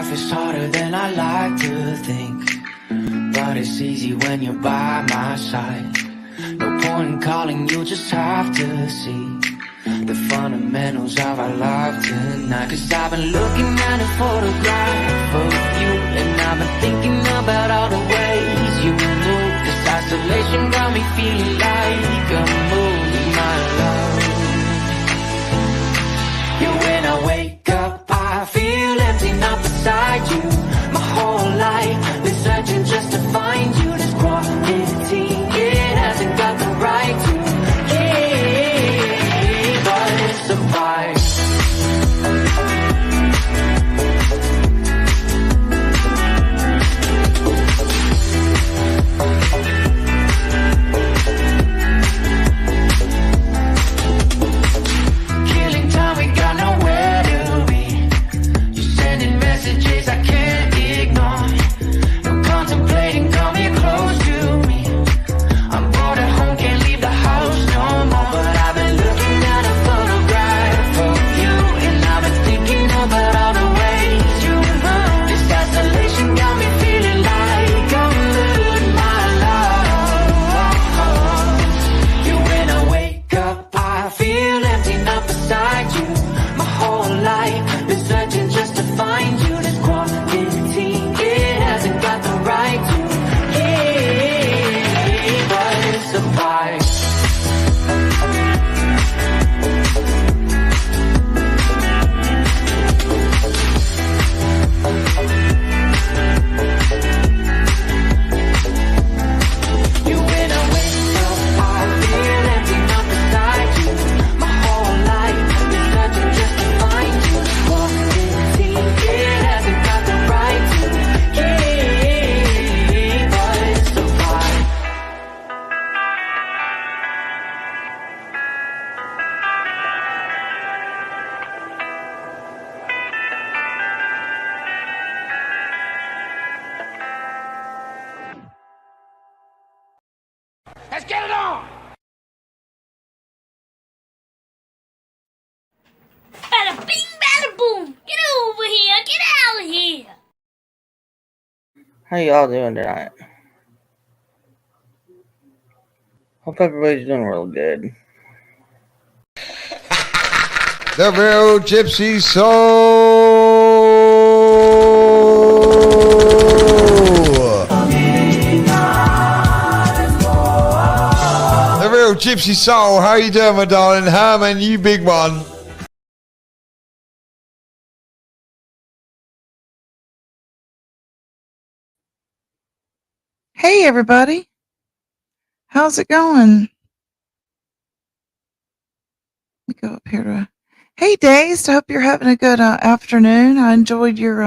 life is harder than I like to think, but it's easy when you're by my side. No point in calling, you just have to see the fundamentals of our life tonight. Cause I've been looking at a photograph of you, and I've been thinking about all the ways you move. This isolation got me feeling like I'm losing my love. Yeah, when I wake up, I feel empty, not beside you. My whole life been searching just to find you. This quarantine, it hasn't got the right to keep us apart. Killing time, we got nowhere to be. You're sending messages I can't ignore. You're contemplating, come here close to me. I'm bored at home, can't leave the house no more. But I've been looking at a photograph of you, and I've been thinking about all the ways you move. This isolation got me feeling like I'm losing my love. Yeah, when I wake up, I feel empty, not beside you. My whole life been searching just to find you. This quarantine, it hasn't got the right to keep us apart. You, when I wake up, I feel empty, not beside you. My whole life been searching just to find you. Quarantine, it hasn't got the right to keep us apart. Let's get it on! Bada bing, bada boom. Get over here. Get out of here. How y'all doing tonight? Hope everybody's doing real good. The real Gypsy Soul. The real Gypsy Soul. How you doing, my darling? Herman, you big one. Hey, everybody. How's it going? Let me go up here to. Hey, Days. I hope you're having a good afternoon. I enjoyed your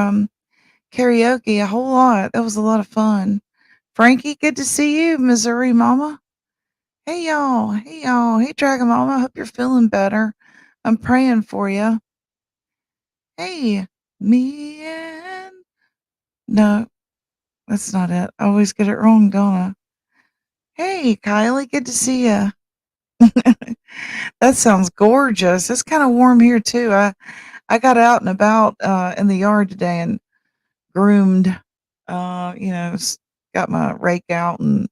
karaoke a whole lot. That was a lot of fun. Frankie, good to see you, Missouri Mama. Hey, y'all. Hey, y'all. Hey, Dragon Mama. I hope you're feeling better. I'm praying for you. Hey, me and. No, that's not it. I always get it wrong, don't I? Hey, Kylie. Good to see you. That sounds gorgeous. It's kind of warm here too. I got out and about in the yard today and groomed. Got my rake out and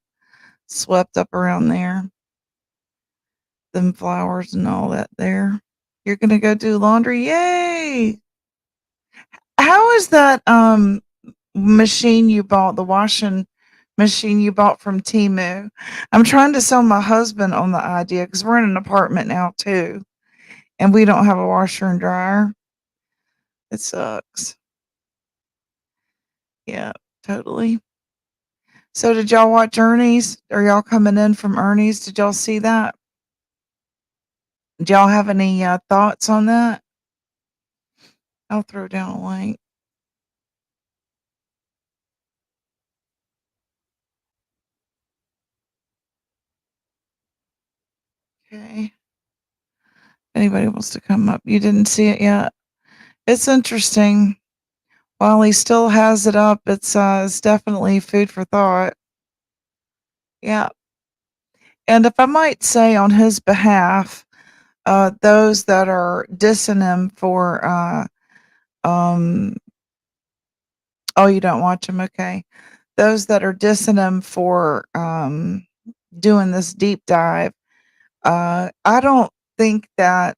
swept up around there. Them flowers and all that there. You're gonna go do laundry? Yay! How is that machine you bought, the washing machine you bought from Temu? I'm trying to sell my husband on the idea because we're in an apartment now too, and we don't have a washer and dryer. It sucks. Yeah, totally. So did y'all watch Ernie's? Are y'all coming in from Ernie's? Did y'all see that? Did y'all have any thoughts on that? I'll throw down a link. Okay. Anybody wants to come up? You didn't see it yet? It's interesting. While he still has it up, it's definitely food for thought. Yeah. And if I might say on his behalf, those that are dissing him for um, Oh, you don't watch them? Okay. Those that are dissing him for doing this deep dive, I don't think that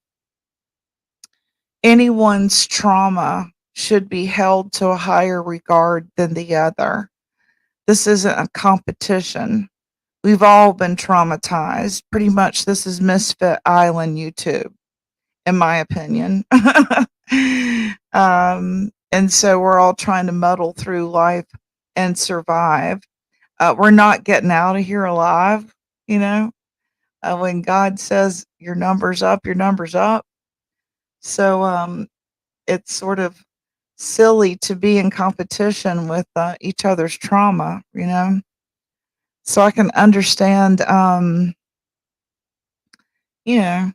anyone's trauma should be held to a higher regard than the other. This isn't a competition. We've all been traumatized. Pretty much, this is Misfit Island YouTube, in my opinion. And so we're all trying to muddle through life and survive. We're not getting out of here alive, you know. When God says your number's up, your number's up. So it's sort of silly to be in competition with each other's trauma, you know. So I can understand, you know,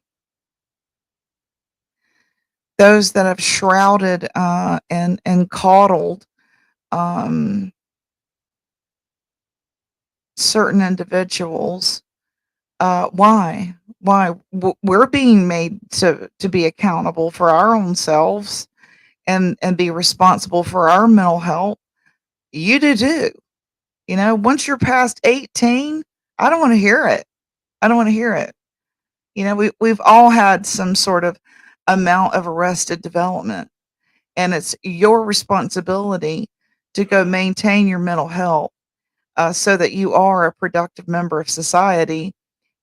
those that have shrouded and coddled um, certain individuals. Why? Why? We're being made to be accountable for our own selves and be responsible for our mental health. You do too. You know, once you're past 18, I don't want to hear it. I don't want to hear it. You know, we've all had some sort of amount of arrested development, and it's your responsibility to go maintain your mental health so that you are a productive member of society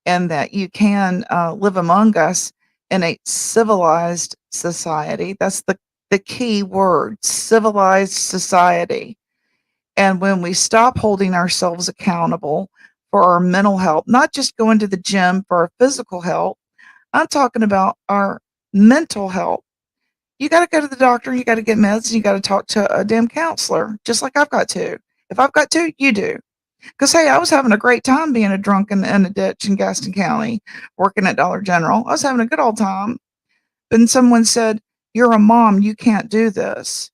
and that you can live among us in a civilized society. That's the key word, civilized society. And when we stop holding ourselves accountable for our mental health, not just going to the gym for our physical health, I'm talking about our mental health. You got to go to the doctor, you got to get meds, and you got to talk to a damn counselor, just like I've got to. If I've got to, you do. Because, hey, I was having a great time being a drunk in a ditch in Gaston County, working at Dollar General. I was having a good old time. But then someone said, "You're a mom. You can't do this.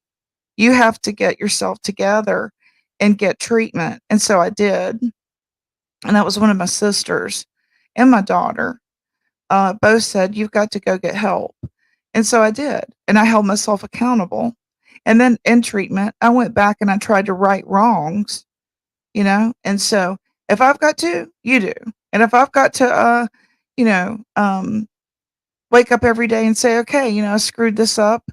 You have to get yourself together and get treatment." And so I did. And that was one of my sisters and my daughter. Both said, "You've got to go get help." And so I did. And I held myself accountable. And then in treatment, I went back and I tried to right wrongs, you know? And so if I've got to, you do. And if I've got to, you know, wake up every day and say, okay, you know, I screwed this up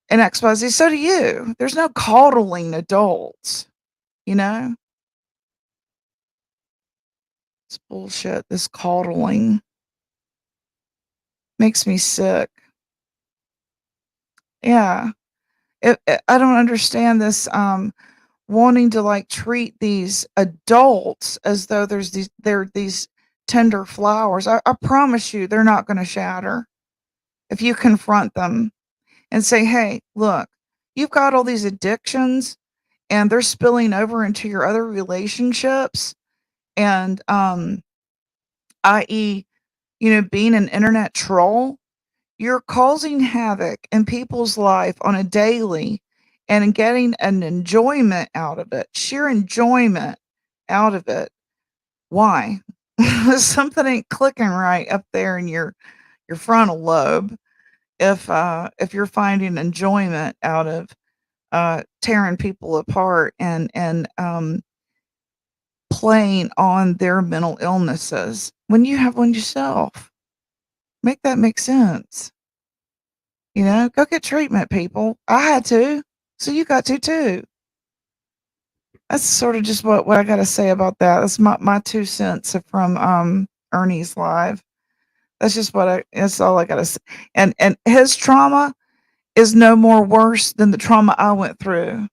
and XYZ, so do you. There's no coddling adults, you know? It's bullshit. This coddling makes me sick. Yeah. I don't understand this wanting to like treat these adults as though they're these tender flowers. I promise you they're not going to shatter if you confront them and say, "Hey, look, you've got all these addictions and they're spilling over into your other relationships and i.e., you know, being an internet troll, you're causing havoc in people's life on a daily and getting an enjoyment out of it, sheer enjoyment out of it. Why? Something ain't clicking right up there in your frontal lobe if you're finding enjoyment out of tearing people apart and playing on their mental illnesses when you have one yourself. Make that make sense. You know, go get treatment, people. I had to, so you got to too. That's sort of just what I got to say about that. That's my 2 cents from Ernie's live. That's just that's all I got to say. And his trauma is no more worse than the trauma I went through.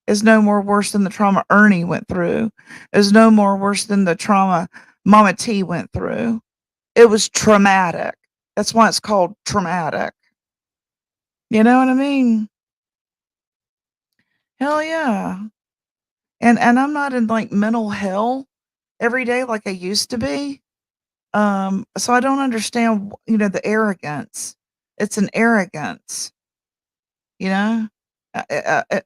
Is no more worse than the trauma Ernie went through. Is no more worse than the trauma Mama T went through. It was traumatic. That's why it's called traumatic. You know what I mean? Hell yeah. And I'm not in like mental hell every day like I used to be. So I don't understand, you know, the arrogance. It's an arrogance, you know. It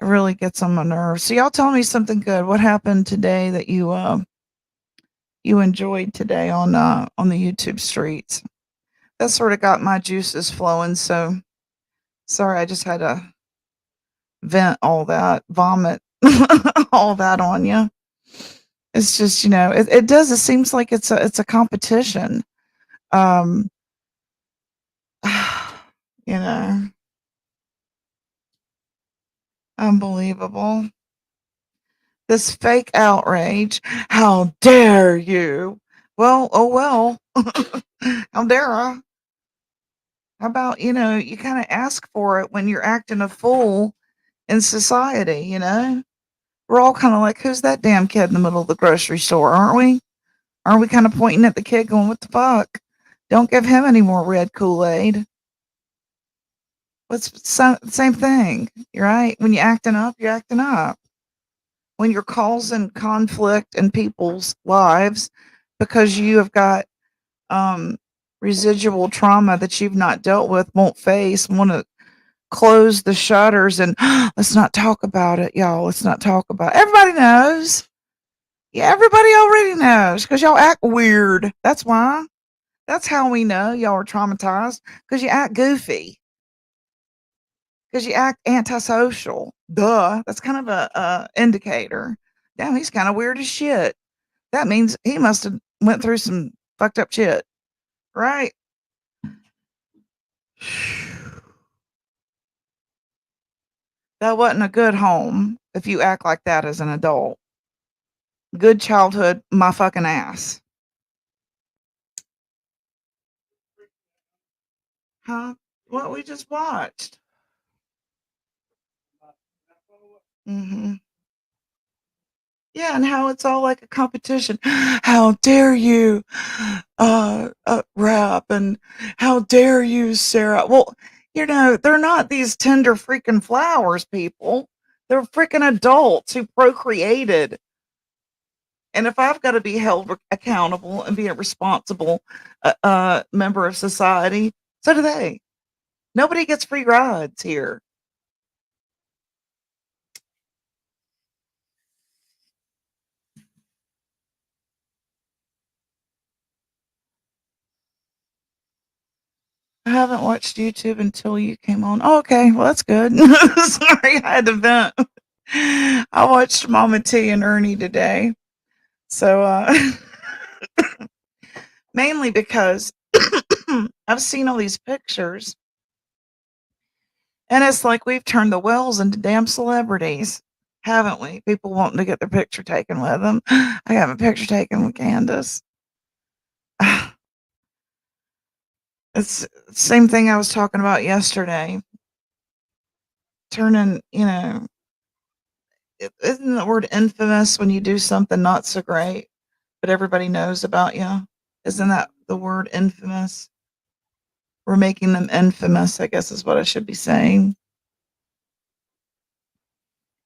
really gets on my nerves. So y'all tell me something good. What happened today that you enjoyed today on the YouTube streets? That sort of got my juices flowing. So sorry, I just had to vent all that, vomit all that on you. It's just, it does. It seems like it's a competition. Um, you know, unbelievable. This fake outrage. How dare you? Well, oh well. How dare I? How about, you kind of ask for it when you're acting a fool in society, We're all kind of like, who's that damn kid in the middle of the grocery store, aren't we? Aren't we kind of pointing at the kid going, what the fuck? Don't give him any more red Kool-Aid. Same thing, right? When you're acting up, you're acting up. When you're causing conflict in people's lives because you have got um, residual trauma that you've not dealt with, won't face, want to close the shutters and let's not talk about it, y'all. Let's not talk about it. Everybody knows. Yeah, everybody already knows because y'all act weird. That's why. That's how we know y'all are traumatized because you act goofy, because you act antisocial. Duh. That's kind of a indicator. Damn, he's kind of weird as shit. That means he must have went through some fucked up shit, right? That wasn't a good home if you act like that as an adult. Good childhood, my fucking ass. Huh? What we just watched. Hmm. Yeah, and how it's all like a competition. How dare you, rap, and how dare you, Sarah? Well, they're not these tender freaking flowers, people. They're freaking adults who procreated. And if I've got to be held accountable and be a responsible member of society, so do they. Nobody gets free rides here. I haven't watched YouTube until you came on. Oh, okay, well that's good. Sorry, I had to vent. I watched Mama T and Ernie today. So mainly because I've seen all these pictures and it's like we've turned the Wells into damn celebrities, haven't we? People wanting to get their picture taken with them. I got my picture taken with Candace. It's the same thing I was talking about yesterday. Turning, isn't the word infamous when you do something not so great, but everybody knows about you? Isn't that the word infamous? We're making them infamous, I guess is what I should be saying.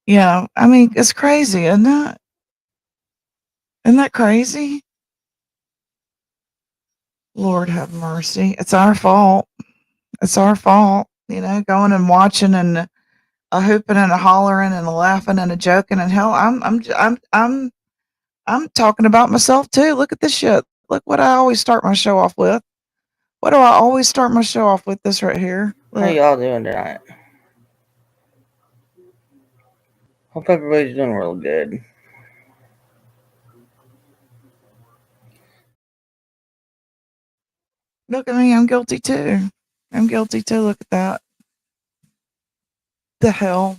Yeah, I mean, it's crazy, isn't it? Isn't that crazy? Lord have mercy. It's our fault. It's our fault, going and watching and a hooping and a hollering and a laughing and a joking and hell, I'm talking about myself too. Look at this shit. Look what I always start my show off with. What do I always start my show off with? This right here. How Look. y'all doing tonight? Hope everybody's doing real good. Look at me. I'm guilty too. I'm guilty too. Look at that. The hell.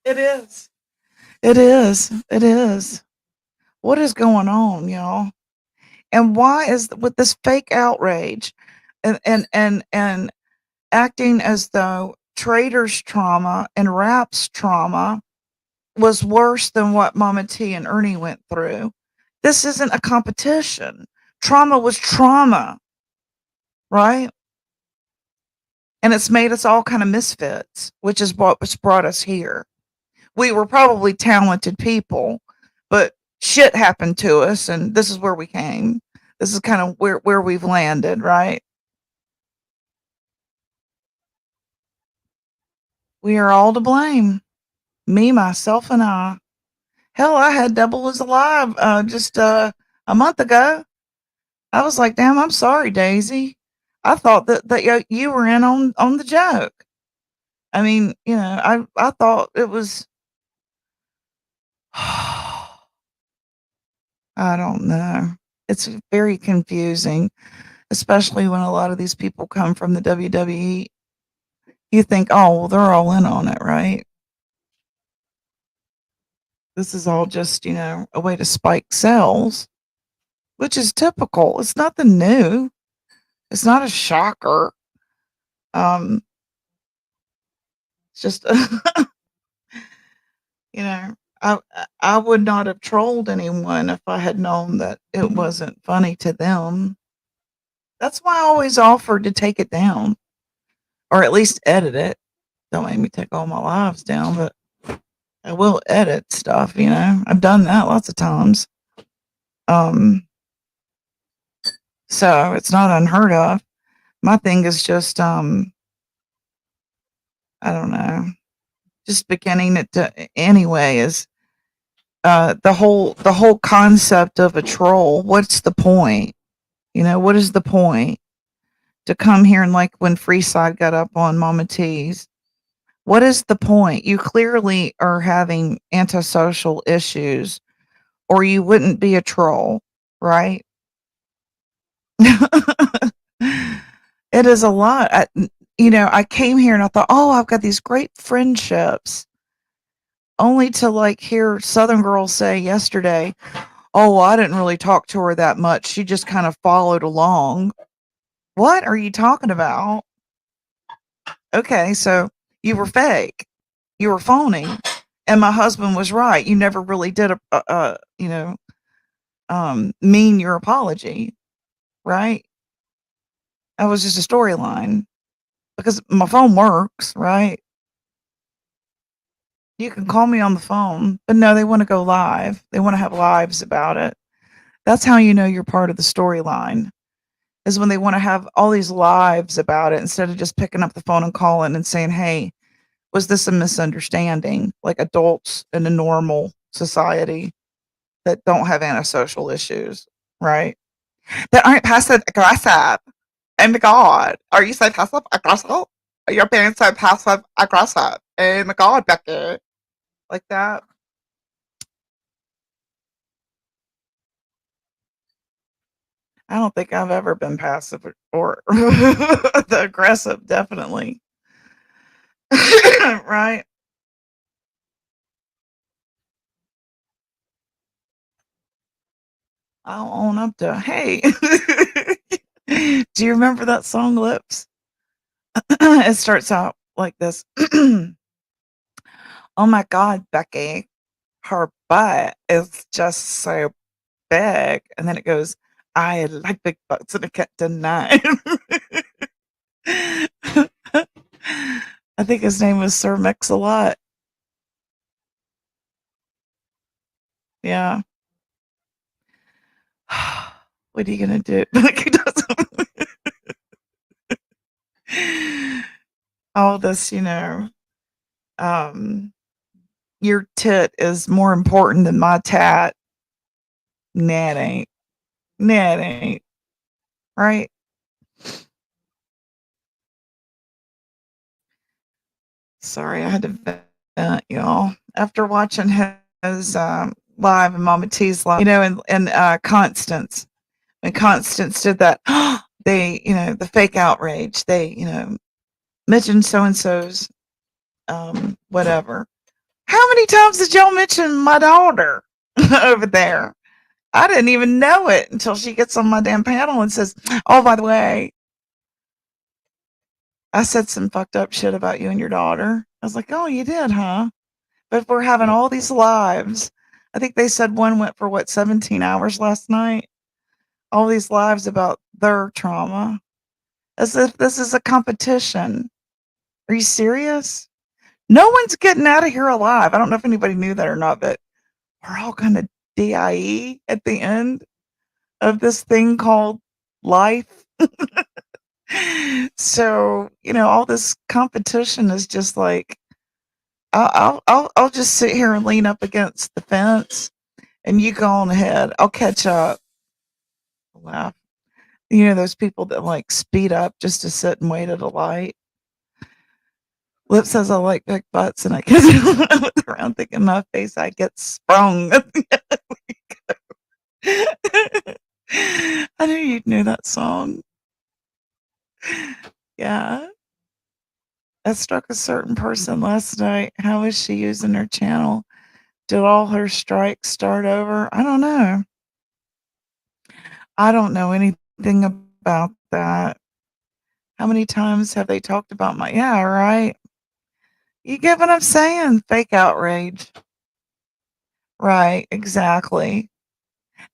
It is. It is. It is. What is going on, y'all? And why is with this fake outrage and acting as though Trader's trauma and Rap's trauma was worse than what Mama T and Ernie went through? This isn't a competition. Trauma was trauma, right? And it's made us all kind of misfits, which is what's brought us here. We were probably talented people, but shit happened to us, and this is where we came. This is kind of where we've landed, right? We are all to blame. Me, myself, and I. Hell, I had double as alive just a month ago. I was like, damn, I'm sorry, Daisy. I thought that you were in on the joke. I mean, I thought it was I don't know. It's very confusing, especially when a lot of these people come from the WWE. You think, "Oh, well, they're all in on it, right?" This is all just, a way to spike sales, which is typical. It's nothing new. It's not a shocker. Um, it's just, you know, I would not have trolled anyone if I had known that it wasn't funny to them. That's why I always offered to take it down or at least edit it. Don't make me take all my lives down, but I will edit stuff. I've done that lots of times. Um, so it's not unheard of. My thing is just, I don't know, just beginning it to anyway is the whole concept of a troll. What's the point? What is the point to come here and like when Freeside got up on Mama T's? What is the point? You clearly are having antisocial issues, or you wouldn't be a troll, right? It is a lot. I came here and I thought, oh, I've got these great friendships, only to like hear Southern Girl say yesterday, oh, well, I didn't really talk to her that much. She just kind of followed along. What are you talking about? Okay, so you were fake. You were phony. And my husband was right. You never really did mean your apology, right? That was just a storyline because my phone works, right? You can call me on the phone, but no, they want to go live. They want to have lives about it. That's how you know you're part of the storyline, is when they want to have all these lives about it instead of just picking up the phone and calling and saying, hey, was this a misunderstanding? Like adults in a normal society that don't have antisocial issues, right? That aren't passive aggressive. Oh my God. Are you so passive aggressive? You're being so passive aggressive. Oh my God, Becky. Like that. I don't think I've ever been passive or the aggressive, definitely. Right? I'll own up to, hey. Do you remember that song Lips? It starts out like this. Oh my God, Becky, her butt is just so big. And then it goes, I like big butts and I can't deny. I think his name was Sir Mix-a-Lot. Yeah. What are you gonna do? All this, um, your tit is more important than my tat. Nah, it ain't. Nah, it ain't. Right? Sorry, I had to vent, y'all. After watching his live and Mama T's live, and Constance, when Constance did that, they, the fake outrage, they, mentioned so and so's whatever. How many times did y'all mention my daughter over there? I didn't even know it until she gets on my damn panel and says, oh, by the way, I said some fucked up shit about you and your daughter. I was like, oh, you did, huh? But we're having all these lives. I think they said one went for 17 hours last night. All these lives about their trauma. As if this is a competition. Are you serious? No one's getting out of here alive. I don't know if anybody knew that or not, but we're all going to DIE at the end of this thing called life. So, all this competition is just like, I'll just sit here and lean up against the fence and you go on ahead. I'll catch up. Laugh. Those people that like speed up just to sit and wait at a light. Lip says I like big butts, and I guess I look around thinking my face, I get sprung. I knew you knew that song. Yeah. That struck a certain person last night. How is she using her channel? Did all her strikes start over? I don't know. I don't know anything about that. How many times have they talked about my yeah, right? You get what I'm saying? Fake outrage. Right, exactly.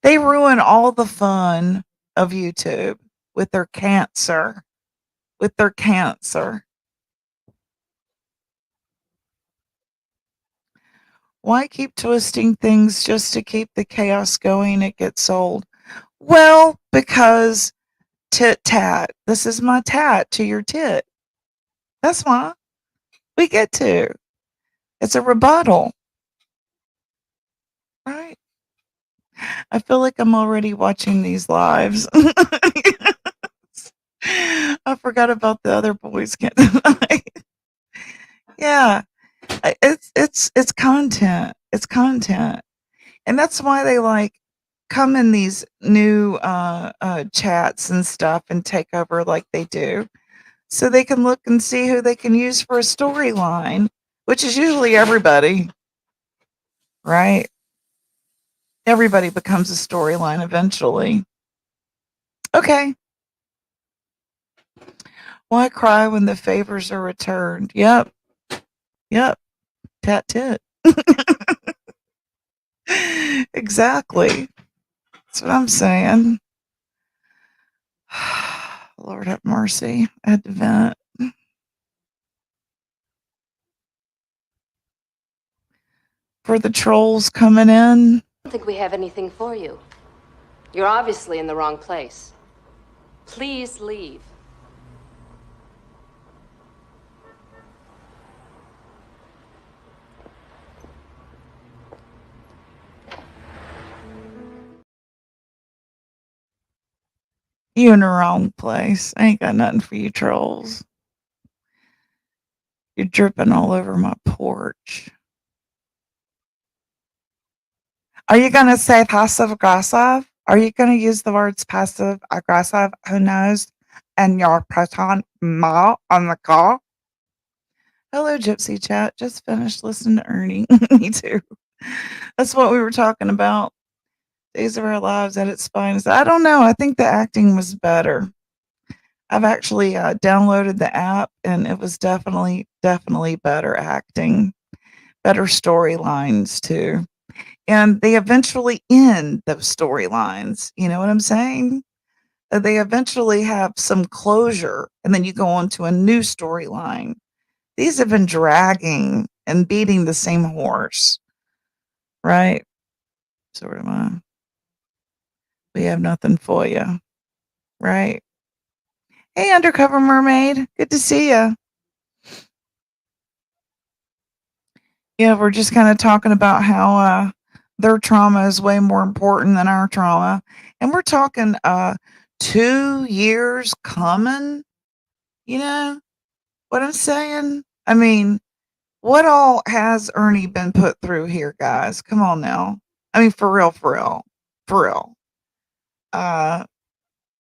They ruin all the fun of YouTube with their cancer. With their cancer. Why keep twisting things just to keep the chaos going? It gets old. Well, because tit tat. This is my tat to your tit. That's why we get to. It's a rebuttal, right? I feel like I'm already watching these lives. I forgot about the other boys getting yeah, it's content. It's content, and that's why they like come in these new chats and stuff and take over like they do, so they can look and see who they can use for a storyline, which is usually everybody, right? Everybody becomes a storyline eventually. Okay. Why cry when the favors are returned? Yep. Yep. Tat tit. Exactly. That's what I'm saying. Lord have mercy. I had to vent. For the trolls coming in. I don't think we have anything for you. You're obviously in the wrong place. Please leave. You in the wrong place. I ain't got nothing for you trolls. You're dripping all over my porch. Are you gonna say passive aggressive? Are you gonna use the words passive aggressive? Who knows? And your proton ma on the call. Hello, Gypsy Chat. Just finished listening to Ernie. Me too. That's what we were talking about. Days of Our Lives at its finest. I don't know. I think the acting was better. I've actually downloaded the app, and it was definitely better acting, better storylines too. And they eventually end those storylines. You know what I'm saying? They eventually have some closure, and then you go on to a new storyline. These have been dragging and beating the same horse, right? Sort of. We have nothing for you, right? Hey, undercover mermaid, good to see you. Yeah, we're just kind of talking about how their trauma is way more important than our trauma, and we're talking 2 years coming. You know what I'm saying? I mean, what all has Ernie been put through here, guys? Come on now. I mean, for real, for real, for real. Uh,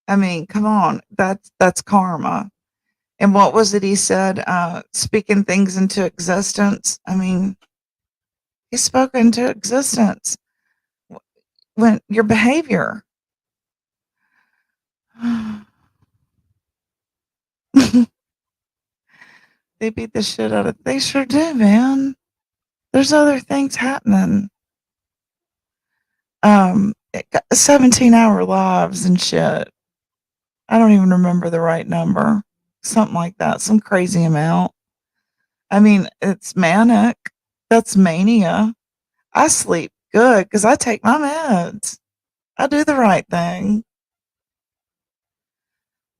I mean, come on. That's karma. And what was it he said? Speaking things into existence. I mean, he spoke into existence when your behavior. They beat the shit out of. They sure do, man. There's other things happening. 17-hour lives and shit. I don't even remember the right number. Something like that. Some crazy amount. I mean, it's manic. That's mania. I sleep good because I take my meds. I do the right thing.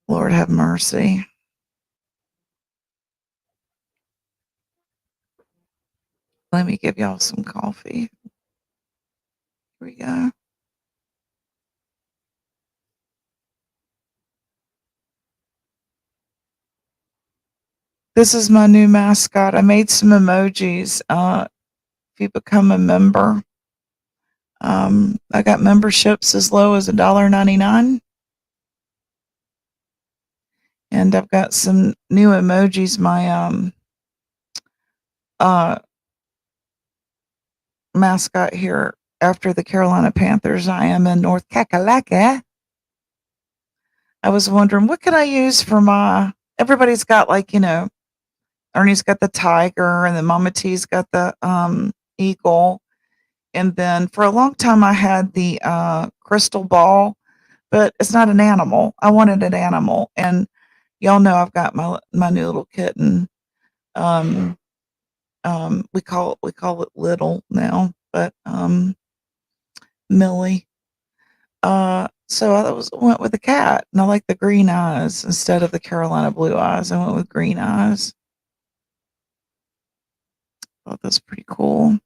Lord have mercy. Let me give y'all some coffee. Here we go. This is my new mascot. I made some emojis. If you become a member, I got memberships as low as $1.99. And I've got some new emojis. My uh, mascot here after the Carolina Panthers. I am in North Kakalaka. I was wondering what could I use for my. Everybody's got like Ernie's got the tiger, and then Mama T's got the eagle, and then for a long time I had the crystal ball, but it's not an animal. I wanted an animal, and y'all know I've got my new little kitten. Um, we call it little now, but Millie. So went with the cat, and I like the green eyes instead of the Carolina blue eyes. I went with green eyes. Thought that's pretty cool.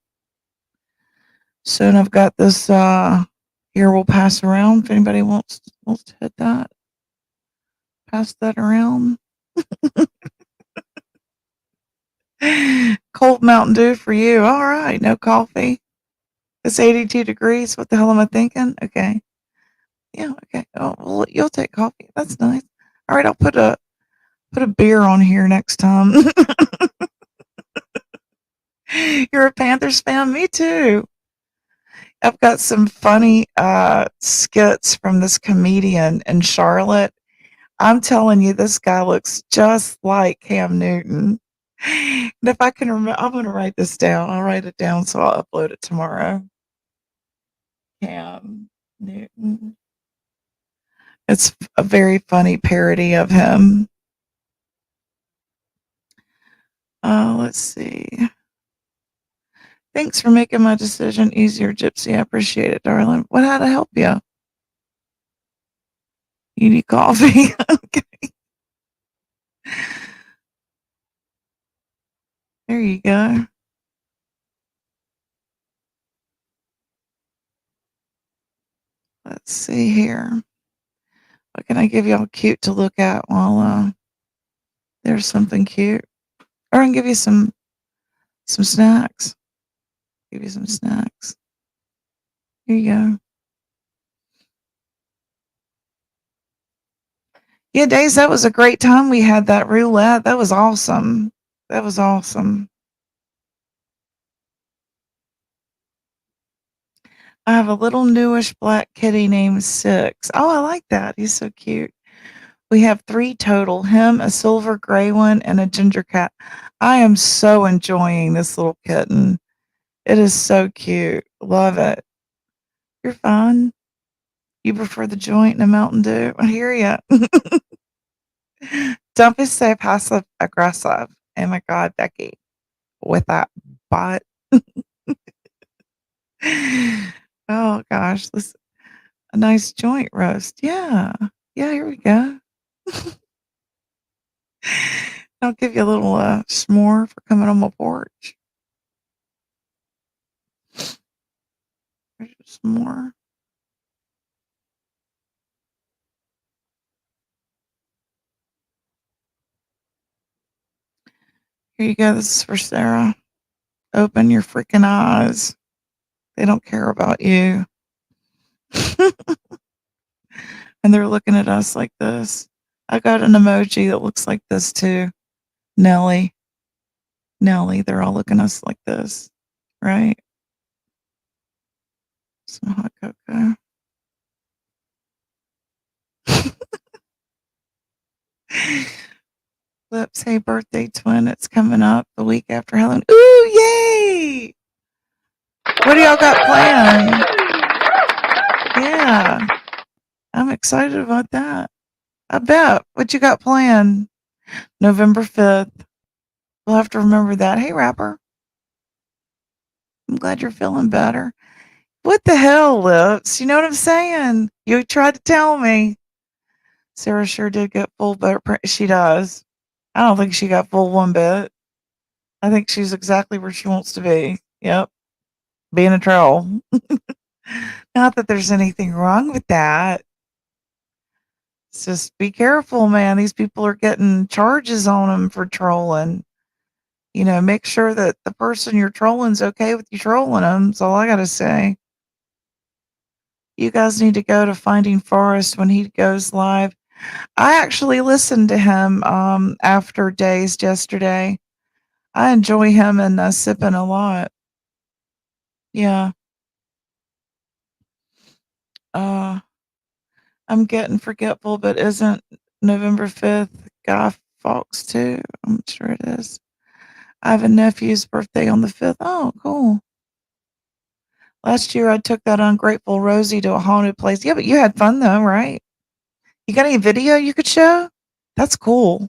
So and I've got this here we'll pass around if anybody wants to hit that. Pass that around. Cold Mountain Dew for you. All right, no coffee. It's 82 degrees. What the hell am I thinking? Okay. Yeah, okay. Oh, well, you'll take coffee. That's nice. All right, I'll put a beer on here next time. You're a Panthers fan? Me too. I've got some funny skits from this comedian in Charlotte. I'm telling you, this guy looks just like Cam Newton. And if I can remember, I'm going to write this down. I'll write it down so I'll upload it tomorrow. Cam Newton. It's a very funny parody of him. Let's see. Thanks for making my decision easier, Gypsy. I appreciate it, darling. What how to help you? You need coffee? Okay. There you go. Let's see here. What can I give y'all cute to look at while there's something cute? Or I can give you some snacks. Give you some snacks. Here you go. Yeah, Days, that was a great time. We had that roulette. That was awesome. That was awesome. I have a little newish black kitty named Six. Oh, I like that. He's so cute. We have 3 total, him, a silver gray one, and a ginger cat. I am so enjoying this little kitten. It is so cute. Love it. You're fine. You prefer the joint and a Mountain Dew? I hear ya. Don't be so passive aggressive. Oh my God, Becky, with that butt. Oh gosh, this a nice joint roast. Yeah. Yeah, here we go. I'll give you a little s'more for coming on my porch. There's some more. Here you go. This is for Sarah. Open your freaking eyes. They don't care about you. And they're looking at us like this. I got an emoji that looks like this too. Nelly. Nelly. They're all looking at us like this. Right? Some hot cocoa. Lips, hey, birthday twin. It's coming up the week after Helen. Ooh, yay! What do y'all got planned? Yeah, I'm excited about that. I bet. What you got planned? November 5th. We'll have to remember that. Hey, rapper. I'm glad you're feeling better. What the hell, Lips? You know what I'm saying? You tried to tell me. Sarah sure did get full, but she does. I don't think she got full one bit. I think she's exactly where she wants to be. Yep. Being a troll. Not that there's anything wrong with that. It's just be careful, man. These people are getting charges on them for trolling. Make sure that the person you're trolling's okay with you trolling them. That's all I gotta say. You guys need to go to Finding Forrest when he goes live. I actually listened to him after Dazed yesterday. I enjoy him and Sippin' a lot. Yeah. Uh, I'm getting forgetful, but isn't November 5th Guy Fawkes too? I'm sure it is. I have a nephew's birthday on the 5th. Oh, cool. Last year I took that ungrateful Rosie to a haunted place. Yeah, but you had fun though, right? You got any video you could show? That's cool.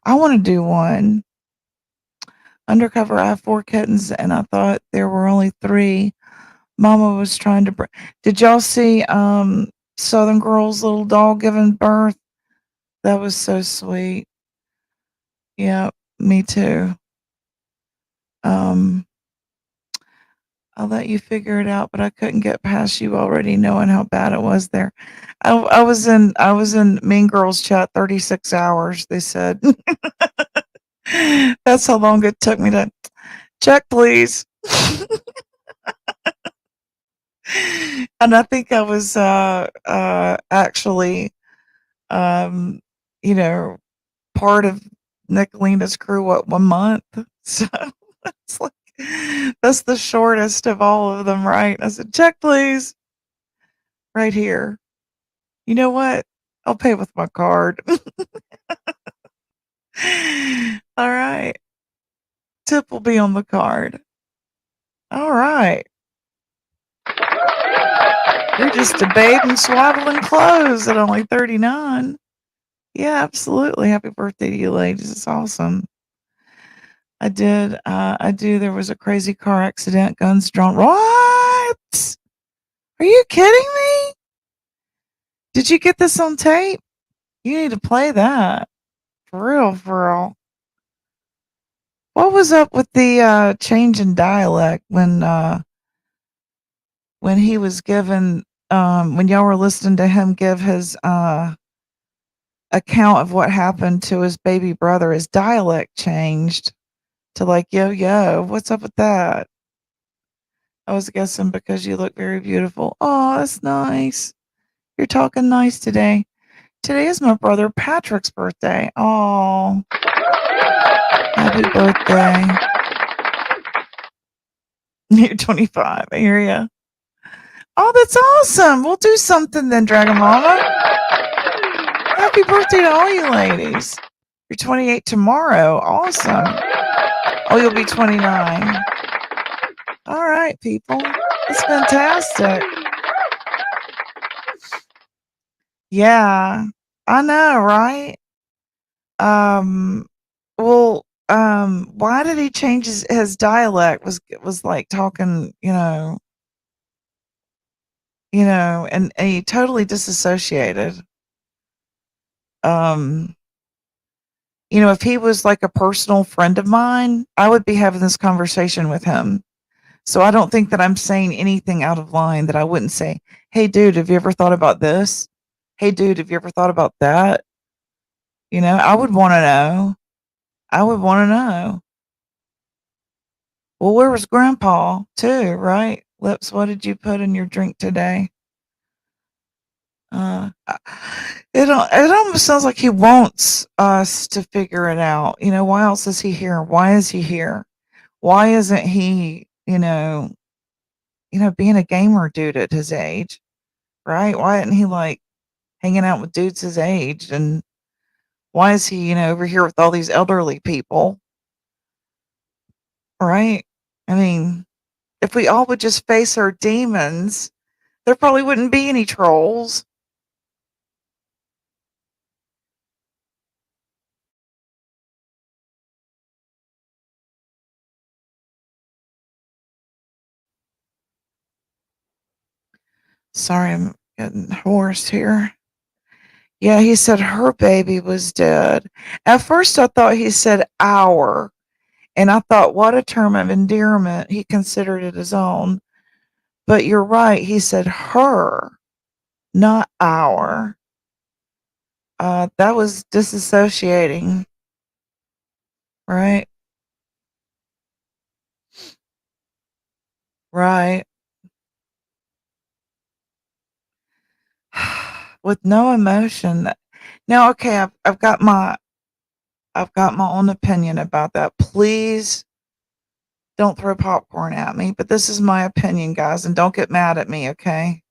I want to do one. Undercover, I have 4 kittens and I thought there were only 3. Mama was trying to Did y'all see Southern Girl's little dog giving birth? That was so sweet. Yeah, me too. Um I'll let you figure it out, but I couldn't get past you already knowing how bad it was there. I was in Mean Girls chat 36 hours, they said. That's how long it took me to check, please. And I think I was actually um you know part of Nicolina's crew, what, 1 month? So it's like that's the shortest of all of them, right? I said, check, please, right here. You know what? I'll pay with my card. All right. Tip will be on the card. All right. You're just a babe in swaddling clothes at only 39. Yeah, absolutely. Happy birthday to you, ladies. It's awesome. I do. There was a crazy car accident, guns drawn. What? Are you kidding me? Did you get this on tape? You need to play that. For real, for real. What was up with the change in dialect when he was given when y'all were listening to him give his account of what happened to his baby brother? His dialect changed to like, yo yo, what's up with that? I was guessing because you look very beautiful. Oh, that's nice. You're talking nice today. Today is my brother Patrick's birthday. Oh, happy birthday. You're 25. I hear ya. Oh, that's awesome. We'll do something then, Dragon Mama. Happy birthday to all you ladies. You're 28 tomorrow. Awesome. Oh, you'll be 29. All right, people. That's fantastic. Yeah, I know, right? Um, well, why did he change his dialect? Was like talking, and he totally disassociated. Um, if he was like a personal friend of mine, I would be having this conversation with him. So I don't think that I'm saying anything out of line that I wouldn't say. Hey, dude, have you ever thought about this? Hey, dude, have you ever thought about that? I would want to know. I would want to know. Well, where was Grandpa too, right? Lips, what did you put in your drink today? It almost sounds like he wants us to figure it out. Why else is he here? Why is he here? Why isn't he, being a gamer dude at his age, right? Why isn't he like hanging out with dudes his age? And why is he, over here with all these elderly people, right? I mean, if we all would just face our demons, there probably wouldn't be any trolls. Sorry, I'm getting hoarse here. Yeah, he said her baby was dead. At first, I thought he said our, and I thought, what a term of endearment. He considered it his own. But you're right. He said her, not our. That was disassociating, right? Right. With no emotion. Now, okay, I've got my own opinion about that. Please don't throw popcorn at me, but this is my opinion, guys, and don't get mad at me, okay?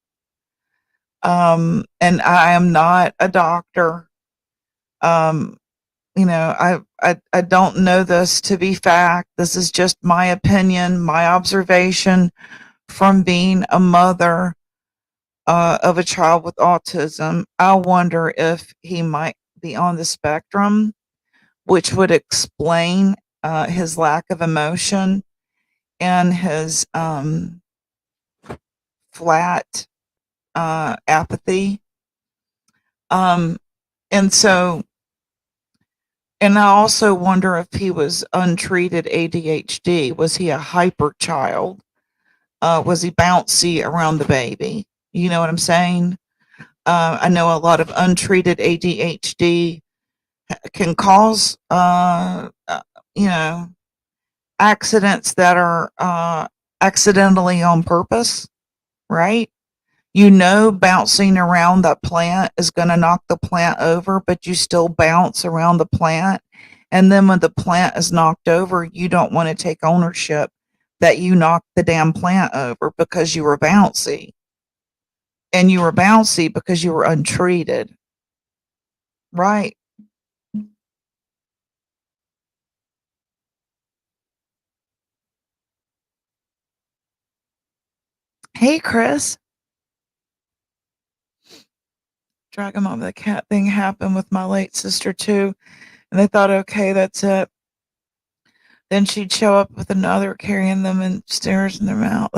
And I am not a doctor. Um, I don't know this to be fact. This is just my opinion, my observation from being a mother of a child with autism. I wonder if he might be on the spectrum, which would explain his lack of emotion and his flat apathy. Um, and so, and I also wonder if he was untreated ADHD. Was he a hyper child? Was he bouncy around the baby? You know what I'm saying? I know a lot of untreated ADHD can cause, you know, accidents that are accidentally on purpose, right? You know, bouncing around that plant is going to knock the plant over, but you still bounce around the plant. And then when the plant is knocked over, you don't want to take ownership that you knocked the damn plant over because you were bouncy. And you were bouncy because you were untreated, right? Hey, Chris. Drag him over. The cat thing happened with my late sister, too. And they thought, okay, that's it. Then she'd show up with another carrying them in stairs in their mouth.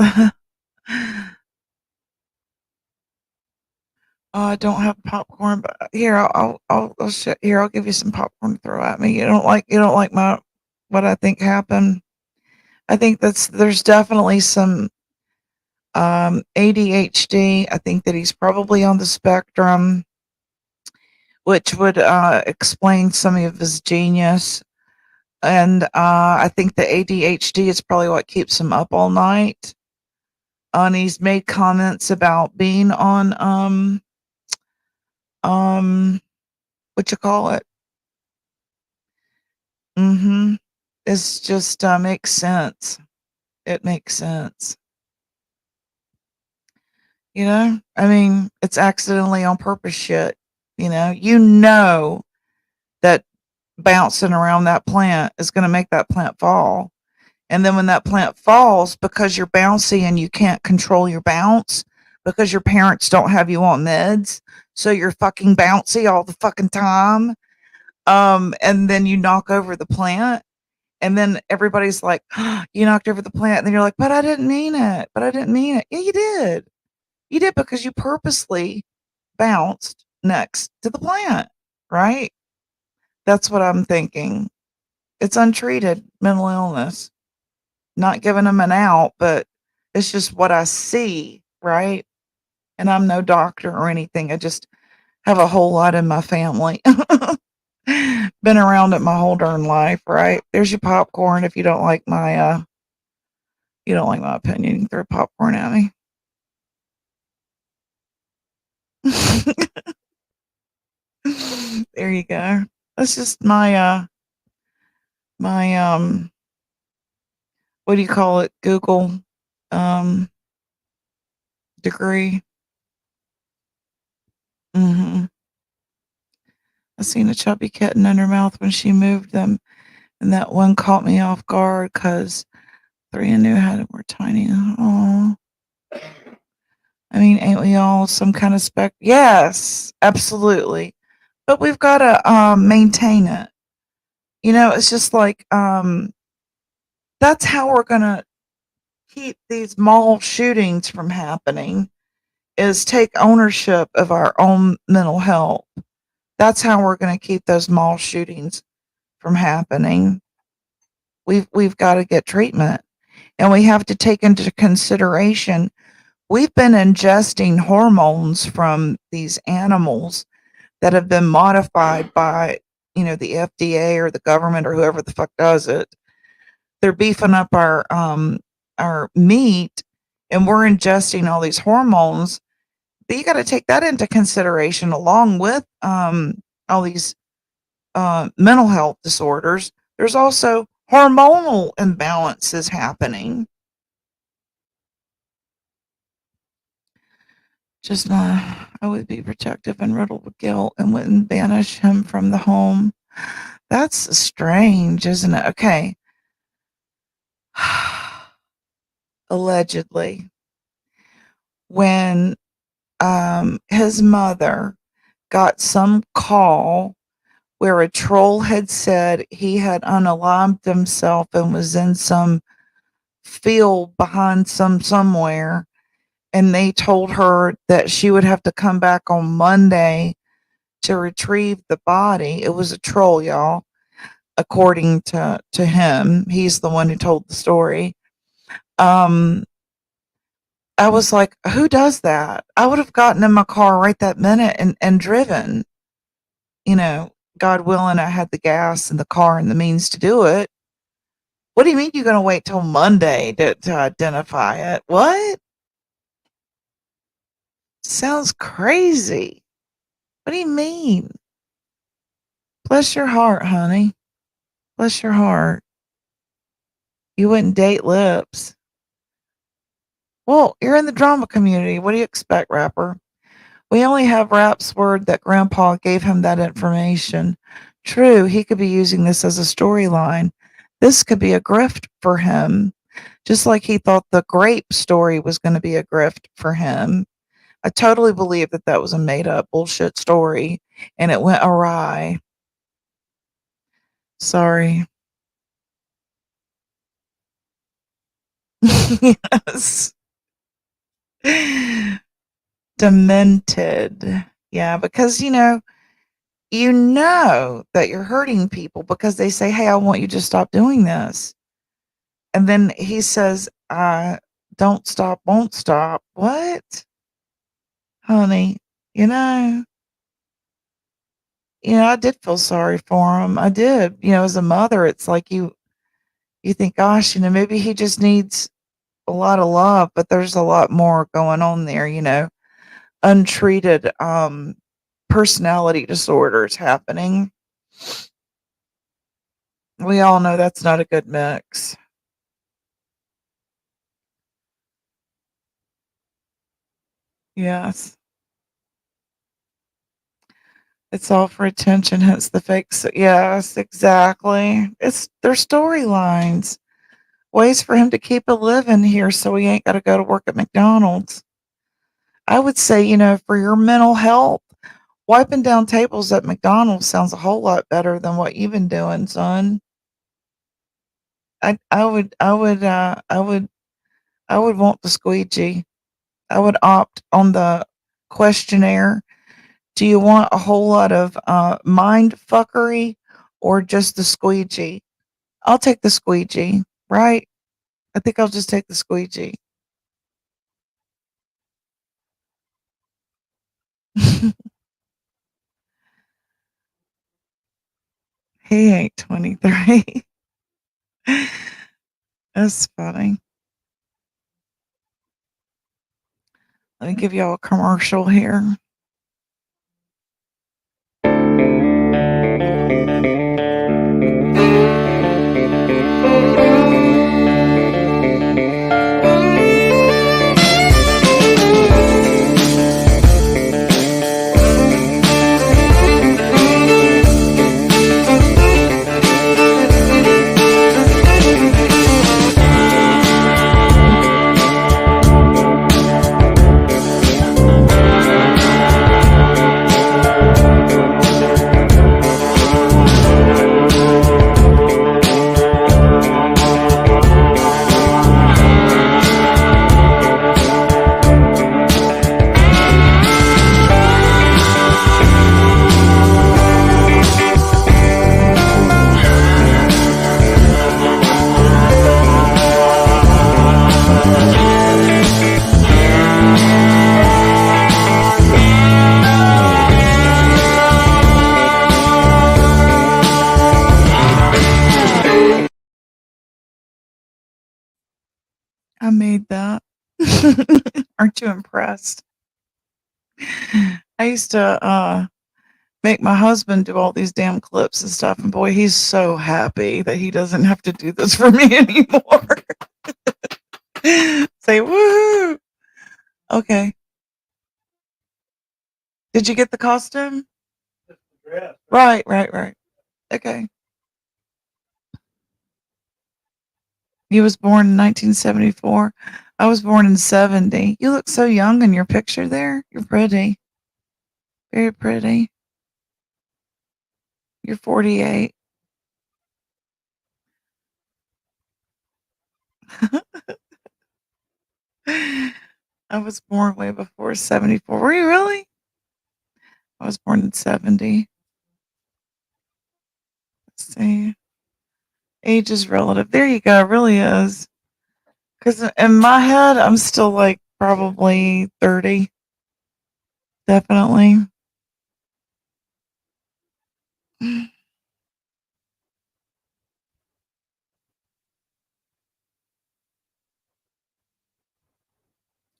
Oh, I don't have popcorn, but here here I'll give you some popcorn to throw at me. You don't like my what I think happened. I think there's definitely some ADHD. I think that he's probably on the spectrum, which would explain some of his genius. And I think the ADHD is probably what keeps him up all night. And he's made comments about being on um what you call it. Mhm. It's just makes sense. It makes sense. You know? I mean, it's accidentally on purpose shit, you know? You know that bouncing around that plant is going to make that plant fall. And then when that plant falls, because you're bouncy and you can't control your bounce, because your parents don't have you on meds, so you're fucking bouncy all the fucking time. And then you knock over the plant, and then everybody's like, oh, you knocked over the plant. And then you're like, but I didn't mean it. But I didn't mean it. Yeah, you did. You did because you purposely bounced next to the plant, right? That's what I'm thinking. It's untreated mental illness. Not giving them an out, but it's just what I see, right? And I'm no doctor or anything. I just have a whole lot in my family. Been around it my whole darn life, right? There's your popcorn. If you don't like my opinion, you can throw popcorn at me. There you go. That's just my what do you call it? Google um degree. Hmm. I seen a chubby kitten in her mouth when she moved them, and that one caught me off guard because three I knew had it were tiny. Oh, I mean, ain't we all some kind of spec? Yes, absolutely. But we've got to maintain it. You know, it's just like that's how we're gonna keep these mall shootings from happening. Is take ownership of our own mental health. That's how we're going to keep those mall shootings from happening. We've got to get treatment, and we have to take into consideration we've been ingesting hormones from these animals that have been modified by, the FDA or the government or whoever the fuck does it. They're beefing up our meat, and we're ingesting all these hormones. But you got to take that into consideration along with all these mental health disorders. There's also hormonal imbalances happening. I would be protective and riddled with guilt and wouldn't banish him from the home. That's strange, isn't it? Okay. Allegedly, when his mother got some call where a troll had said he had unalived himself and was in some field behind somewhere, and they told her that she would have to come back on Monday to retrieve the body. It was a troll, y'all, according to him. He's the one who told the story. I was like, who does that? I would have gotten in my car right that minute and driven. God willing, I had the gas in the car and the means to do it. What do you mean you're going to wait till Monday to identify it? What? Sounds crazy. What do you mean? Bless your heart, honey. Bless your heart. You wouldn't date lips. Well, you're in the drama community. What do you expect, rapper? We only have Rap's word that Grandpa gave him that information. True, he could be using this as a storyline. This could be a grift for him, just like he thought the grape story was going to be a grift for him. I totally believe that was a made-up bullshit story, and it went awry. Sorry. Yes. Demented. Yeah, because you know that you're hurting people because they say, "Hey, I want you to stop doing this." And then he says, don't stop, won't stop. What? Honey, I did feel sorry for him. I did. As a mother, it's like you think, gosh, maybe he just needs a lot of love, but there's a lot more going on there, untreated personality disorders happening. We all know that's not a good mix. Yes. It's all for attention, hence the fake. Yes, exactly. It's their storylines. Ways for him to keep a living here so he ain't got to go to work at McDonald's. I would say, for your mental health, wiping down tables at McDonald's sounds a whole lot better than what you've been doing, son. I would want the squeegee. I would opt on the questionnaire. Do you want a whole lot of mind fuckery or just the squeegee? I'll take the squeegee, right? I think I'll just take the squeegee. He ain't 23. That's funny. Let me give y'all a commercial here. I made that. Aren't you impressed? I used to make my husband do all these damn clips and stuff, and boy, he's so happy that he doesn't have to do this for me anymore. Say woohoo! Okay. Did you get the costume? Right, right, right. Okay. You was born in 1974. I was born in 70. You look so young in your picture there. You're pretty. Very pretty. You're 48. I was born way before 74. Were you really? I was born in 70. Let's see. Age is relative. There you go. It really is. Because in my head, I'm still like probably 30. Definitely.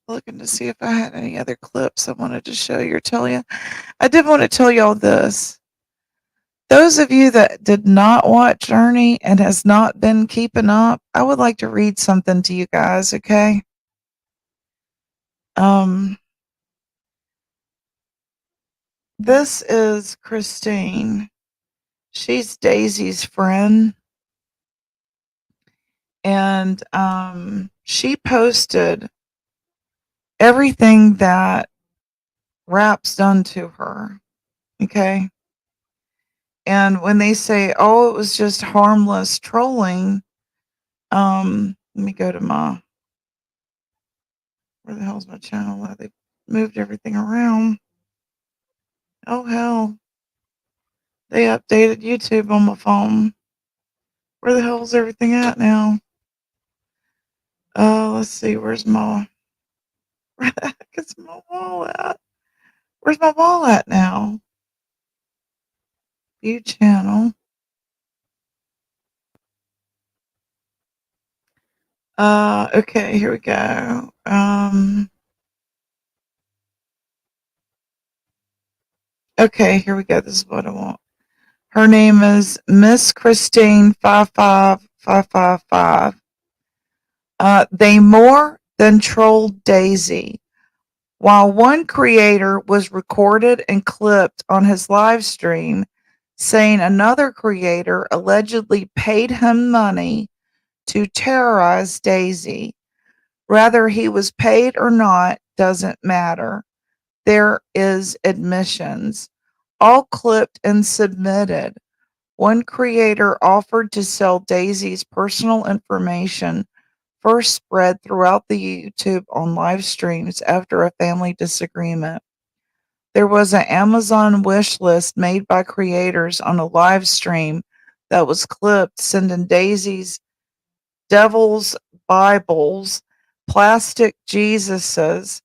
Looking to see if I had any other clips I wanted to show you or tell you. I did want to tell you all this. Those of you that did not watch Journey and has not been keeping up, I would like to read something to you guys, okay? Um, this is Christine. She's Daisy's friend. And she posted everything that Rap's done to her, okay? And when they say, oh, it was just harmless trolling, let me go to my, where the hell's my channel at? They moved everything around. Oh, hell. They updated YouTube on my phone. Where the hell's everything at now? Let's see. Where's my, where the heck is my wall at? Where's my wall at now? View channel. Okay, here we go. Okay, here we go. This is what I want. Her name is Miss Christine 55555. They more than trolled Daisy. While one creator was recorded and clipped on his live stream saying another creator allegedly paid him money to terrorize Daisy. Whether he was paid or not doesn't matter. There is admissions, all clipped and submitted. One creator offered to sell Daisy's personal information, first spread throughout the YouTube on live streams after a family disagreement. There was an Amazon wish list made by creators on a live stream that was clipped, sending Daisy's devil's Bibles, plastic Jesuses,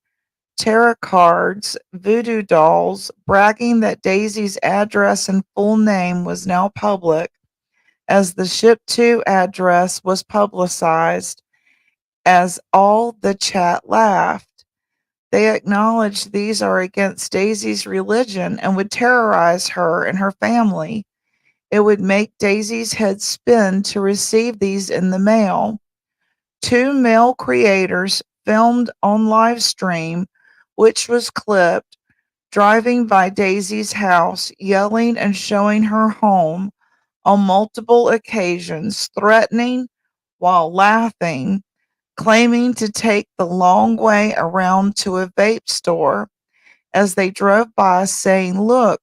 tarot cards, voodoo dolls, bragging that Daisy's address and full name was now public, as the ship to address was publicized, as all the chat laughed. They acknowledged these are against Daisy's religion and would terrorize her and her family. It would make Daisy's head spin to receive these in the mail. Two male creators filmed on live stream, which was clipped, driving by Daisy's house, yelling and showing her home on multiple occasions, threatening while laughing, claiming to take the long way around to a vape store as they drove by, saying, look,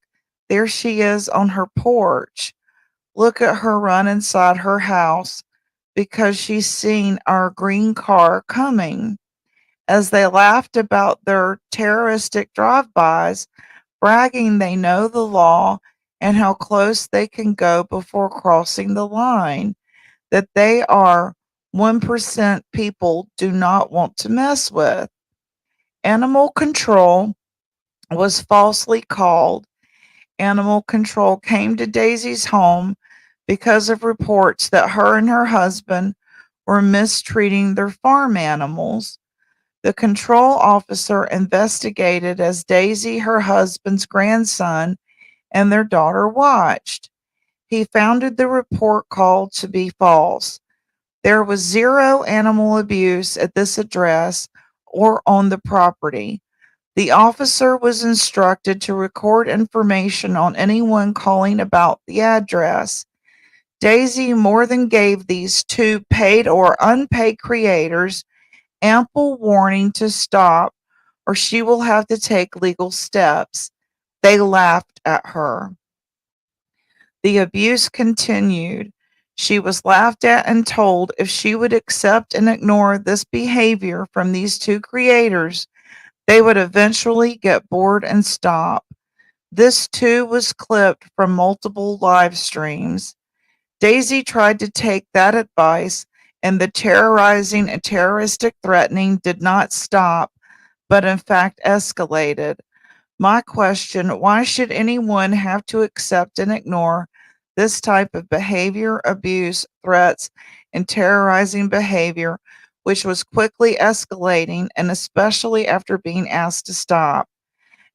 there she is on her porch. Look at her run inside her house because she's seen our green car coming. As they laughed about their terroristic drive-bys, bragging they know the law and how close they can go before crossing the line, that they are 1% people do not want to mess with. Animal control was falsely called. Animal control came to Daisy's home because of reports that her and her husband were mistreating their farm animals. The control officer investigated as Daisy, her husband's grandson, and their daughter watched. He found the report called to be false. There was zero animal abuse at this address or on the property. The officer was instructed to record information on anyone calling about the address. Daisy more than gave these two paid or unpaid creators ample warning to stop, or she will have to take legal steps. They laughed at her. The abuse continued. She was laughed at and told if she would accept and ignore this behavior from these two creators, they would eventually get bored and stop. This too was clipped from multiple live streams. Daisy tried to take that advice, and the terrorizing and terroristic threatening did not stop, but in fact escalated. My question: why should anyone have to accept and ignore this type of behavior, abuse, threats, and terrorizing behavior, which was quickly escalating, and especially after being asked to stop?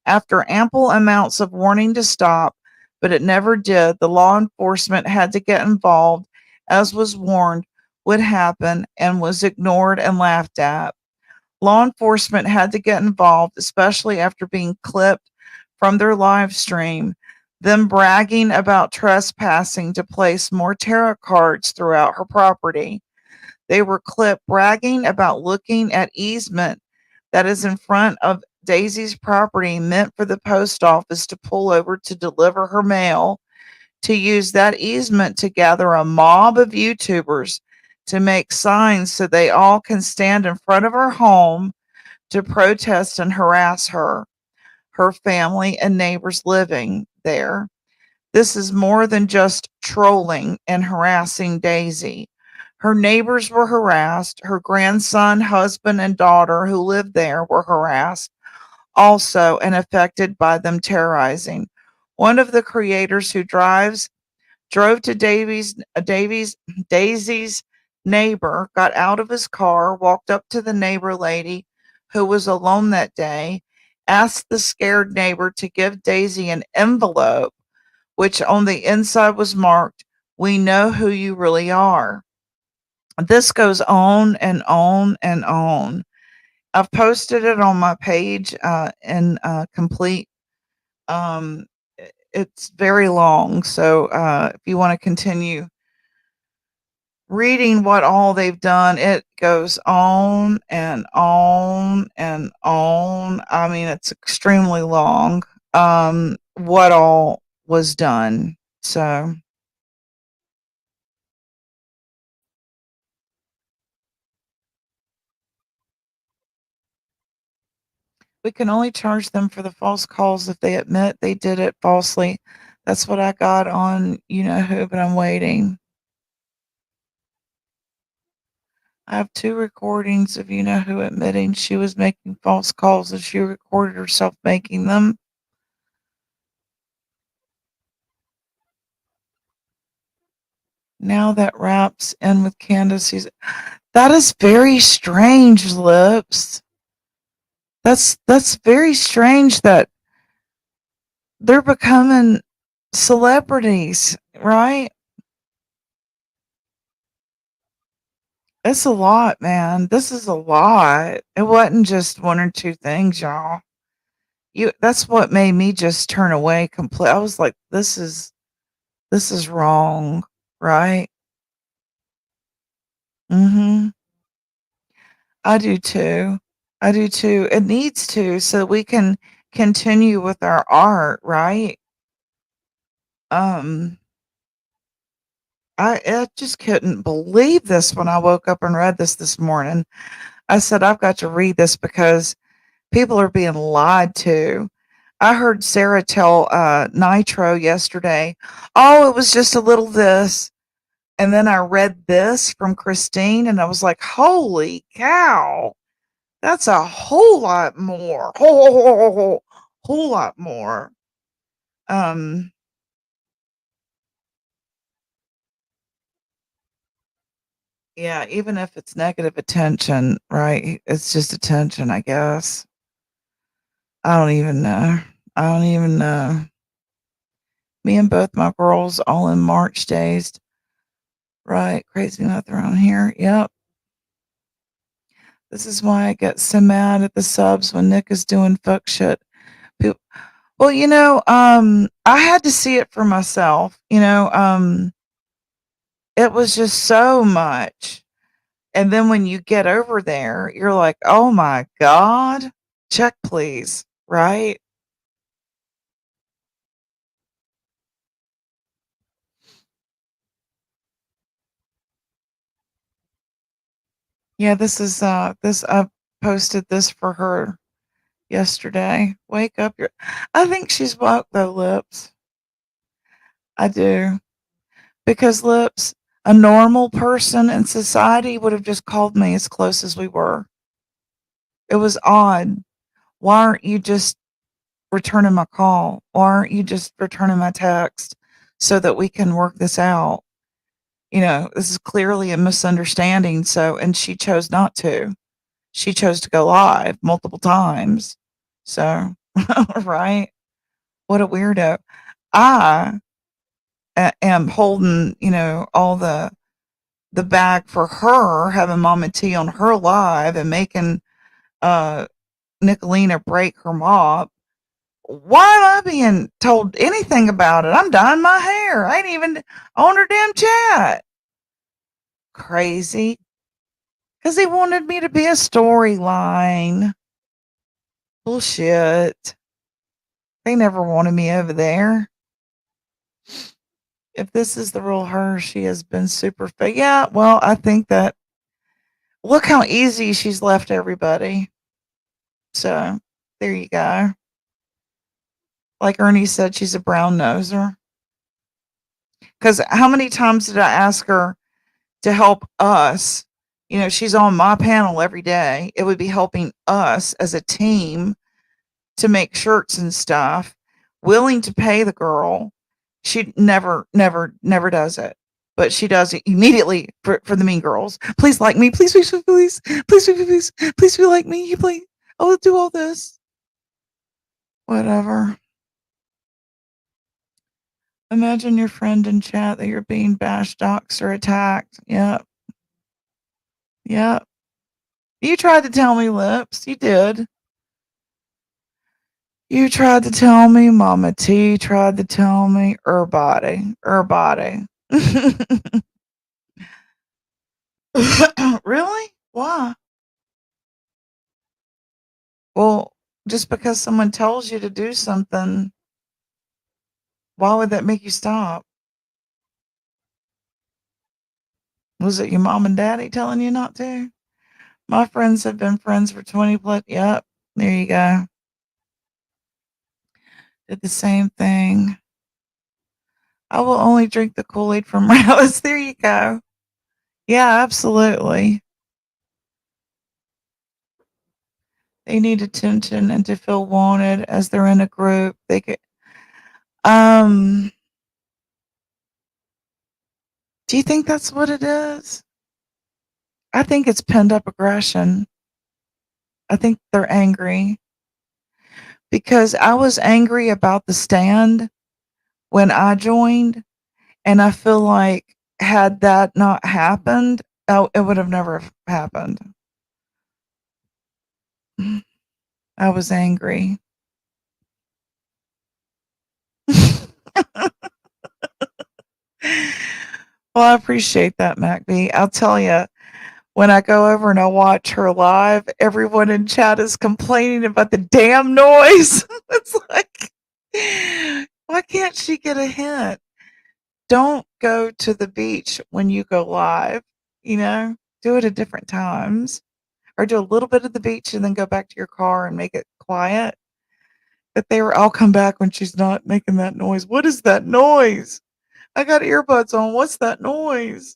After ample amounts of warning to stop, but it never did, the law enforcement had to get involved, as was warned would happen, and was ignored and laughed at. Law enforcement had to get involved, especially after being clipped from their live stream, them bragging about trespassing to place more tarot cards throughout her property. They were clipped bragging about looking at easement that is in front of Daisy's property meant for the post office to pull over to deliver her mail, to use that easement to gather a mob of YouTubers to make signs so they all can stand in front of her home to protest and harass her, her family, and neighbors living there. This is more than just trolling and harassing Daisy. Her neighbors were harassed. Her grandson, husband, and daughter who lived there were harassed also and affected by them terrorizing. One of the creators who drove to Daisy's neighbor, got out of his car, walked up to the neighbor lady who was alone that day, asked the scared neighbor to give Daisy an envelope, which on the inside was marked, "We know who you really are." This goes on and on and on. I've posted it on my page in complete. Um, it's very long, so if you want to continue reading what all they've done, it goes on and on and on. I mean, it's extremely long. What all was done. So we can only charge them for the false calls if they admit they did it falsely. That's what I got on you know who, but I'm waiting. I have two recordings of you know who admitting she was making false calls and she recorded herself making them. Now that wraps in with Candace. That is very strange, Lips. That's very strange that they're becoming celebrities, right? It's a lot, man. This is a lot. It wasn't just one or two things, y'all. You That's what made me just turn away complete. I was like, this is wrong, right? Mhm. I do too. I do too. It needs to so we can continue with our art, right? Um I just couldn't believe this when I woke up and read this morning. I said, "I've got to read this because people are being lied to." I heard Sarah tell, Nitro yesterday, "Oh, it was just a little this," and then I read this from Christine, and I was like, "Holy cow, that's a whole lot more, whole lot more." Um, Yeah, even if it's negative attention, right? It's just attention, I guess. I don't even know. I don't even know. Me and both my girls all in March days. Right. Crazy enough around here. Yep. This is why I get so mad at the subs when Nick is doing fuck shit. Peop Well, I had to see it for myself, it was just so much. And then when you get over there, you're like, "Oh my god, check please." Right? Yeah, this I posted this for her yesterday. Wake up your I think she's woke though, Lips. I do. Because Lips, a normal person in society would have just called me as close as we were. It was odd. Why aren't you just returning my call? Why aren't you just returning my text so that we can work this out? This is clearly a misunderstanding. So, and she chose not to. She chose to go live multiple times. So, right? What a weirdo. I am holding, all the bag for her, having Mama T on her live and making uh Nicolina break her mop. Why am I being told anything about it? I'm dyeing my hair. I ain't even on her damn chat. Crazy. Because he wanted me to be a storyline. Bullshit. They never wanted me over there. If this is the real her, she has been super fake. Yeah, well, I think that look how easy she's left everybody. So there you go. Like Ernie said, she's a brown noser. Because how many times did I ask her to help us? She's on my panel every day. It would be helping us as a team to make shirts and stuff, willing to pay the girl. She never, never, never does it. But she does it immediately for the mean girls. Please like me. Please, please, please, please, please, please, please, please, please like me. Please. I'll do all this. Whatever. Imagine your friend in chat that you're being bashed, doxxed, or attacked. Yep. Yep. You tried to tell me, Lips. You did. You tried to tell me. Mama T tried to tell me. Everybody. Everybody. Really? Why? Well, just because someone tells you to do something, why would that make you stop? Was it your mom and daddy telling you not to? My friends have been friends for 20 plus. Yep. There you go. Did the same thing. I will only drink the Kool-Aid from Rallis. There you go. Yeah, absolutely. They need attention and to feel wanted as they're in a group. They could um do you think that's what it is? I think it's pent up aggression. I think they're angry because I was angry about the stand when I joined, and I feel like had that not happened, oh, it would have never happened. I was angry. Well, I appreciate that, MacB. I'll tell you, when I go over and I watch her live, everyone in chat is complaining about the damn noise. It's like, why can't she get a hint? Don't go to the beach when you go live, do it at different times or do a little bit of the beach and then go back to your car and make it quiet. But I'll come back when she's not making that noise. What is that noise? I got earbuds on. What's that noise?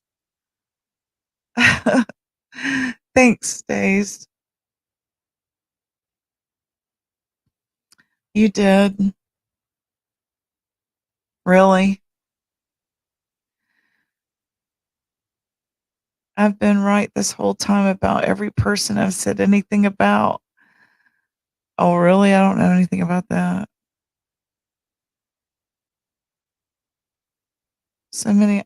Thanks, Days. You did. Really? I've been right this whole time about every person I've said anything about. Oh, really? I don't know anything about that. So many.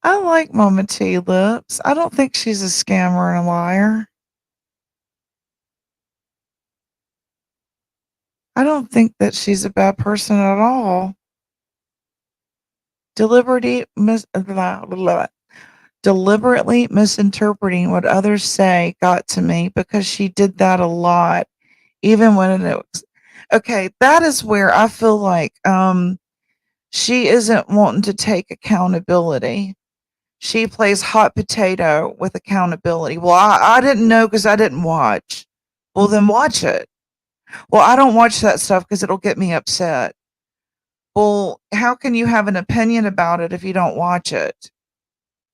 I like Mama T Lips. I don't think she's a scammer and a liar. I don't think that she's a bad person at all. Deliberately, blah, blah, blah. Deliberately misinterpreting what others say got to me because she did that a lot, even when it was okay. That is where I feel like she isn't wanting to take accountability. She plays hot potato with accountability. Well, I didn't know because I didn't watch. Well, then watch it. Well, I don't watch that stuff because it'll get me upset. Well, how can you have an opinion about it if you don't watch it?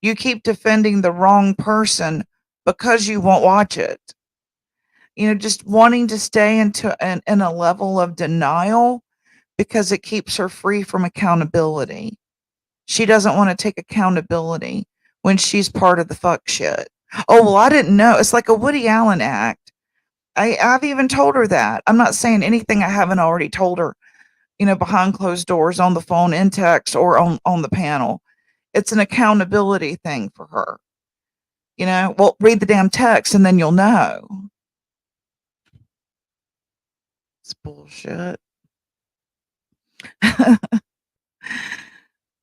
You keep defending the wrong person because you won't watch it. Just wanting to stay in a level of denial because it keeps her free from accountability. She doesn't want to take accountability when she's part of the fuck shit. Oh, well, I didn't know. It's like a Woody Allen act. I've even told her that. I'm not saying anything I haven't already told her, behind closed doors, on the phone, in text, or on the panel. It's an accountability thing for her. Well, read the damn text and then you'll know. It's bullshit.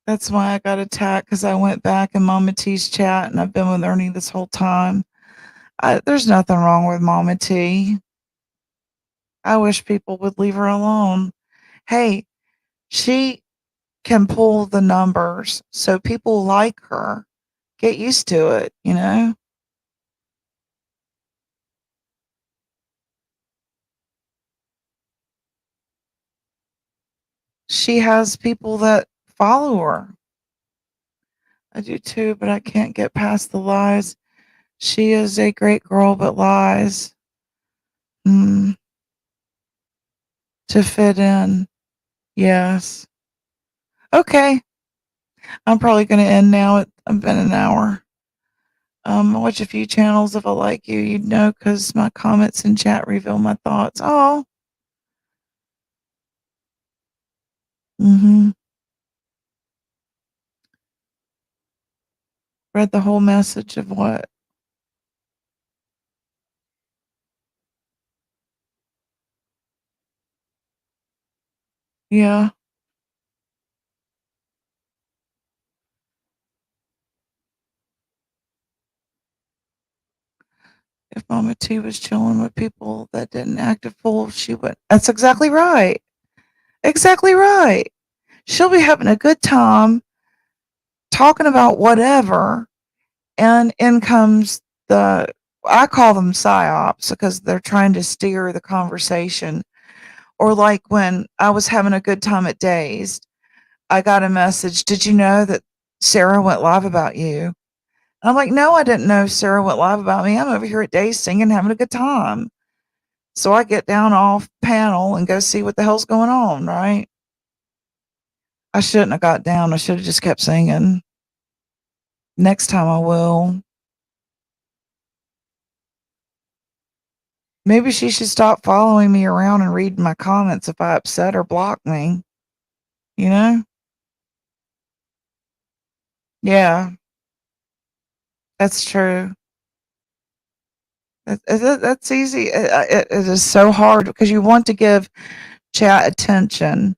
That's why I got attacked because I went back in Mama T's chat and I've been with Ernie this whole time. There's nothing wrong with Mama T. I wish people would leave her alone. Hey, she can pull the numbers, so people like her. Get used to it. She has people that follow her. I do too, but I can't get past the lies. She is a great girl, but lies. Mm, to fit in. Yes. Okay. I'm probably going to end now. It's been an hour. I watch a few channels. If I like you, you'd know because my comments in chat reveal my thoughts. Oh. Mm-hmm. Read the whole message of what? Yeah. If Mama T was chilling with people that didn't act a fool, she would. That's exactly right. Exactly right. She'll be having a good time talking about whatever, and in comes the I call them psyops because they're trying to steer the conversation. Or like when I was having a good time at Dazed, I got a message. Did you know that Sarah went live about you? And I'm like, no, I didn't know Sarah went live about me. I'm over here at Dazed singing, having a good time. So I get down off panel and go see what the hell's going on, right? I shouldn't have got down. I should have just kept singing. Next time I will. Maybe she should stop following me around and reading my comments if I upset or block me. You know? Yeah, that's true. That's easy. It is so hard because you want to give chat attention.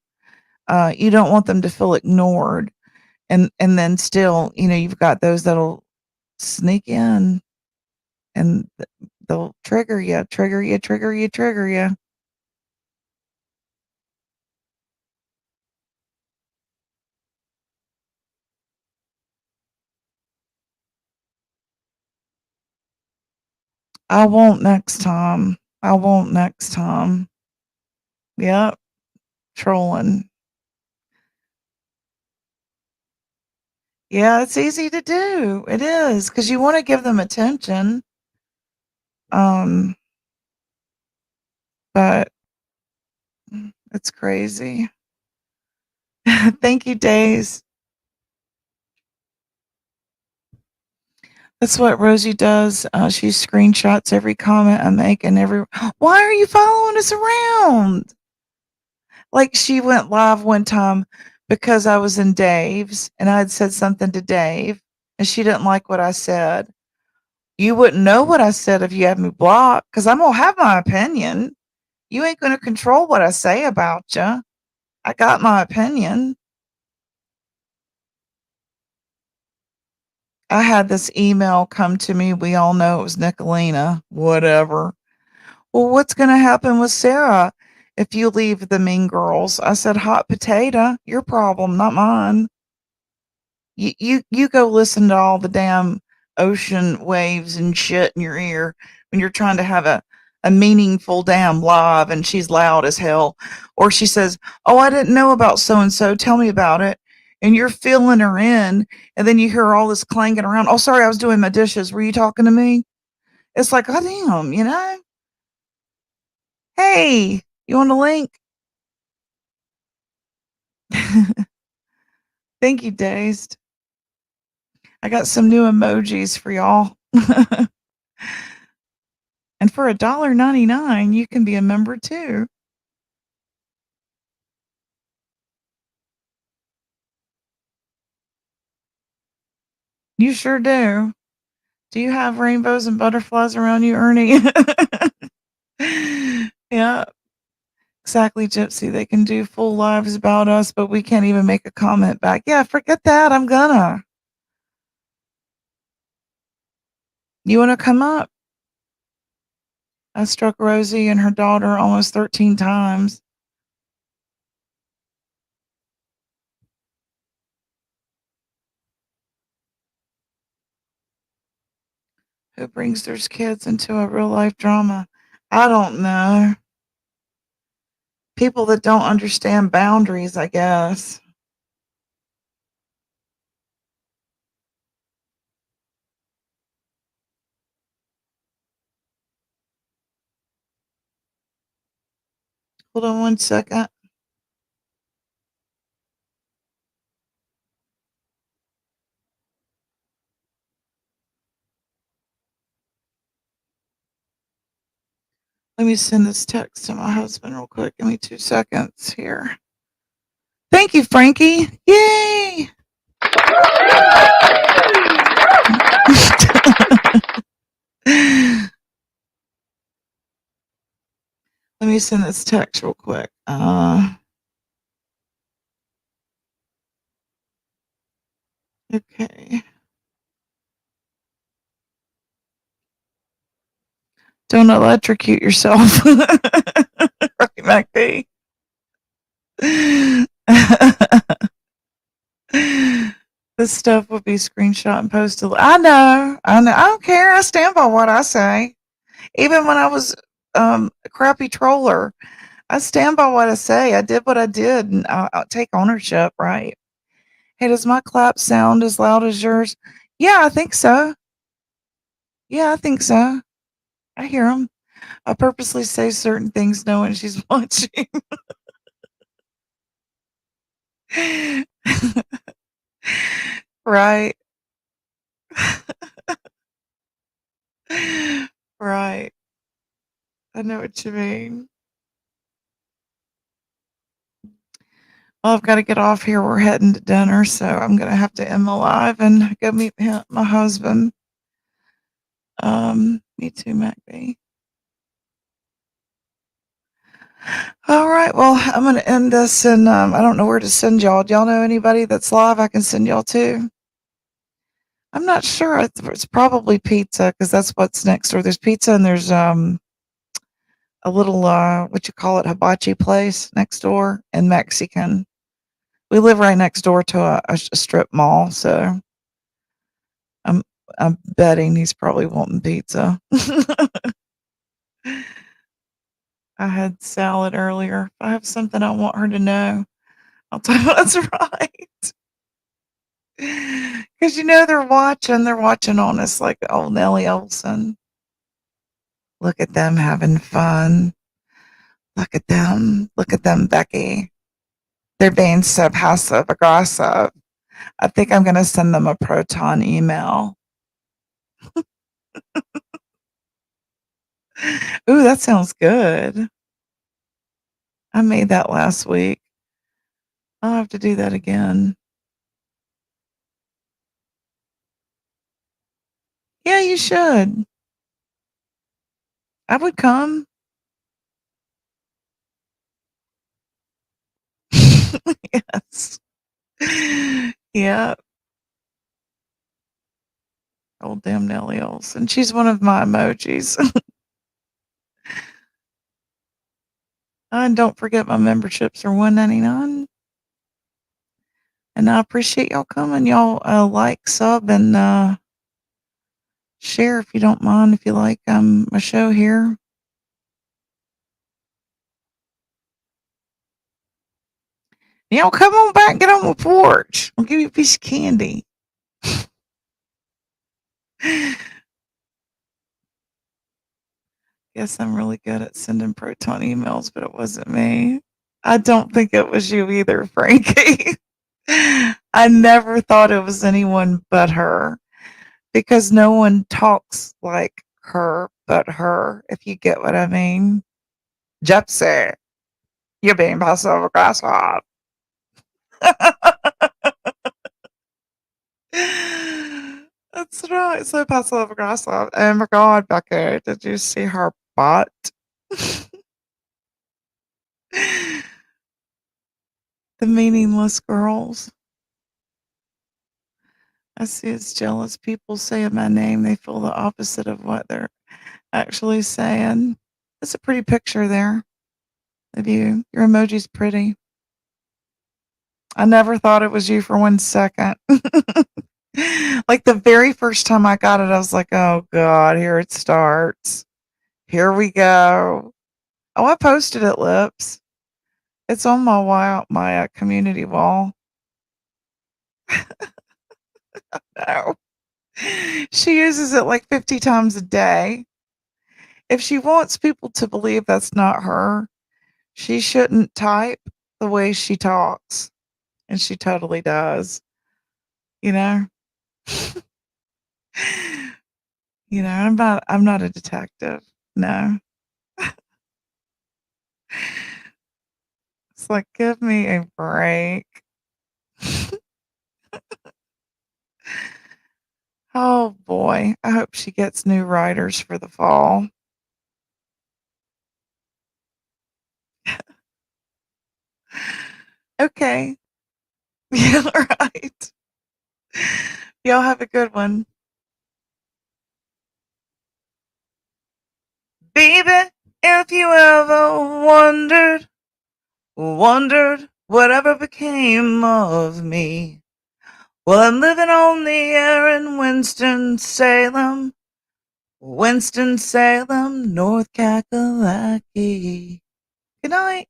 You don't want them to feel ignored, and then still, you've got those that'll sneak in and they'll trigger you, trigger you, trigger you, trigger you. I won't next time. I won't next time. Yep, trolling. Yeah, it's easy to do. It is because you want to give them attention. Um, but it's crazy. Thank you, Days. That's what Rosie does. She screenshots every comment I make and every. Why are you following us around? Like she went live one time because I was in Dave's and I had said something to Dave and she didn't like what I said. You wouldn't know what I said if you had me blocked because I'm gonna have my opinion. You ain't gonna control what I say about you. I got my opinion. I had this email come to me. We all know it was Nicolina. Whatever. Well, what's going to happen with Sarah if you leave the Mean Girls? I said, hot potato, your problem, not mine. You go listen to all the damn ocean waves and shit in your ear when you're trying to have a meaningful damn live and she's loud as hell. Or she says, oh, I didn't know about so and so. Tell me about it. And you're filling her in, and then you hear all this clanging around. Oh, sorry, I was doing my dishes. Were you talking to me? It's like, oh, damn, you know? Hey, you want a link? Thank you, Dazed. I got some new emojis for y'all. And for $1.99, you can be a member too. You sure do. Do you have rainbows and butterflies around you, Ernie? Yeah, exactly, Gypsy. They can do full lives about us, but we can't even make a comment back. Yeah, forget that. I'm gonna. You want to come up? I struck Rosie and her daughter almost 13 times. Who brings their kids into a real life drama? I don't know. People that don't understand boundaries, I guess. Hold on one second. Let me send this text to my husband real quick. Give me 2 seconds here. Thank you, Frankie. Yay! Let me send this text real quick. Okay. Don't electrocute yourself. Right, MacD. This stuff will be screenshot and posted. I know. I don't care. I stand by what I say. Even when I was a crappy troller, I stand by what I say. I did what I did, and I'll take ownership, right? Hey, does my clap sound as loud as yours? Yeah, I think so. Yeah, I think so. I hear them. I purposely say certain things knowing she's watching. Right. Right. I know what you mean. Well, I've got to get off here. We're heading to dinner, so I'm gonna have to end my live and go meet my husband. Me too, MacB. All right. Well, I'm gonna end this, and I don't know where to send y'all. Do y'all know anybody that's live I can send y'all to? I'm not sure. It's probably pizza because that's what's next door. There's pizza and there's a little what you call it, hibachi place next door and Mexican. We live right next door to a strip mall, so I'm I'm betting he's probably wanting pizza. I had salad earlier. If I have something I want her to know, I'll tell her that's right. Because you know they're watching. They're watching on us like old Nellie Olson. Look at them having fun. Look at them. Look at them, Becky. They're being so passive aggressive. I think I'm going to send them a Proton email. Ooh, that sounds good. I made that last week. I'll have to do that again. Yeah, you should. I would come. Yes. Yeah. Old damn Nellie Olson. She's one of my emojis. And don't forget my memberships are $1.99. And I appreciate y'all coming. Y'all like, sub, and share if you don't mind. If you like my show here. Y'all come on back and get on the porch. I'll give you a piece of candy. Guess I'm really good at sending proton emails, but it wasn't me. I don't think it was you either, Frankie. I never thought it was anyone but her because no one talks like her but her, if you get what I mean. Gypsy, you're being passive aggressive. That's right, so passive aggressive. Oh my god, Becky, did you see her butt? The meaningless girls. I see it's jealous people saying my name. They feel the opposite of what they're actually saying. It's a pretty picture there of you. Your emoji's pretty. I never thought it was you for 1 second. Like the very first time I got it, I was like, oh God, here it starts. Here we go. Oh, I posted it, Lips. It's on my community wall. No. She uses it like 50 times a day. If she wants people to believe that's not her, she shouldn't type the way she talks. And she totally does. You know? I'm not a detective. No. It's like, give me a break. Oh boy. I hope she gets new writers for the fall. Okay. Yeah, right. Y'all have a good one. Baby, if you ever wondered whatever became of me. Well, I'm living on the air in Winston-Salem, North Kakalaki. Good night.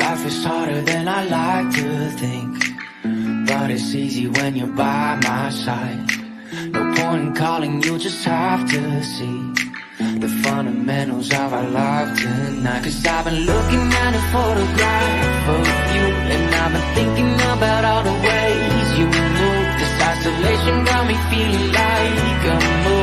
Life is harder than I like to think, but it's easy when you're by my side. No point in calling, you just have to see the fundamentals of our love tonight. Cause I've been looking at a photograph of you, and I've been thinking about all the ways you move. This isolation got me feeling like a move.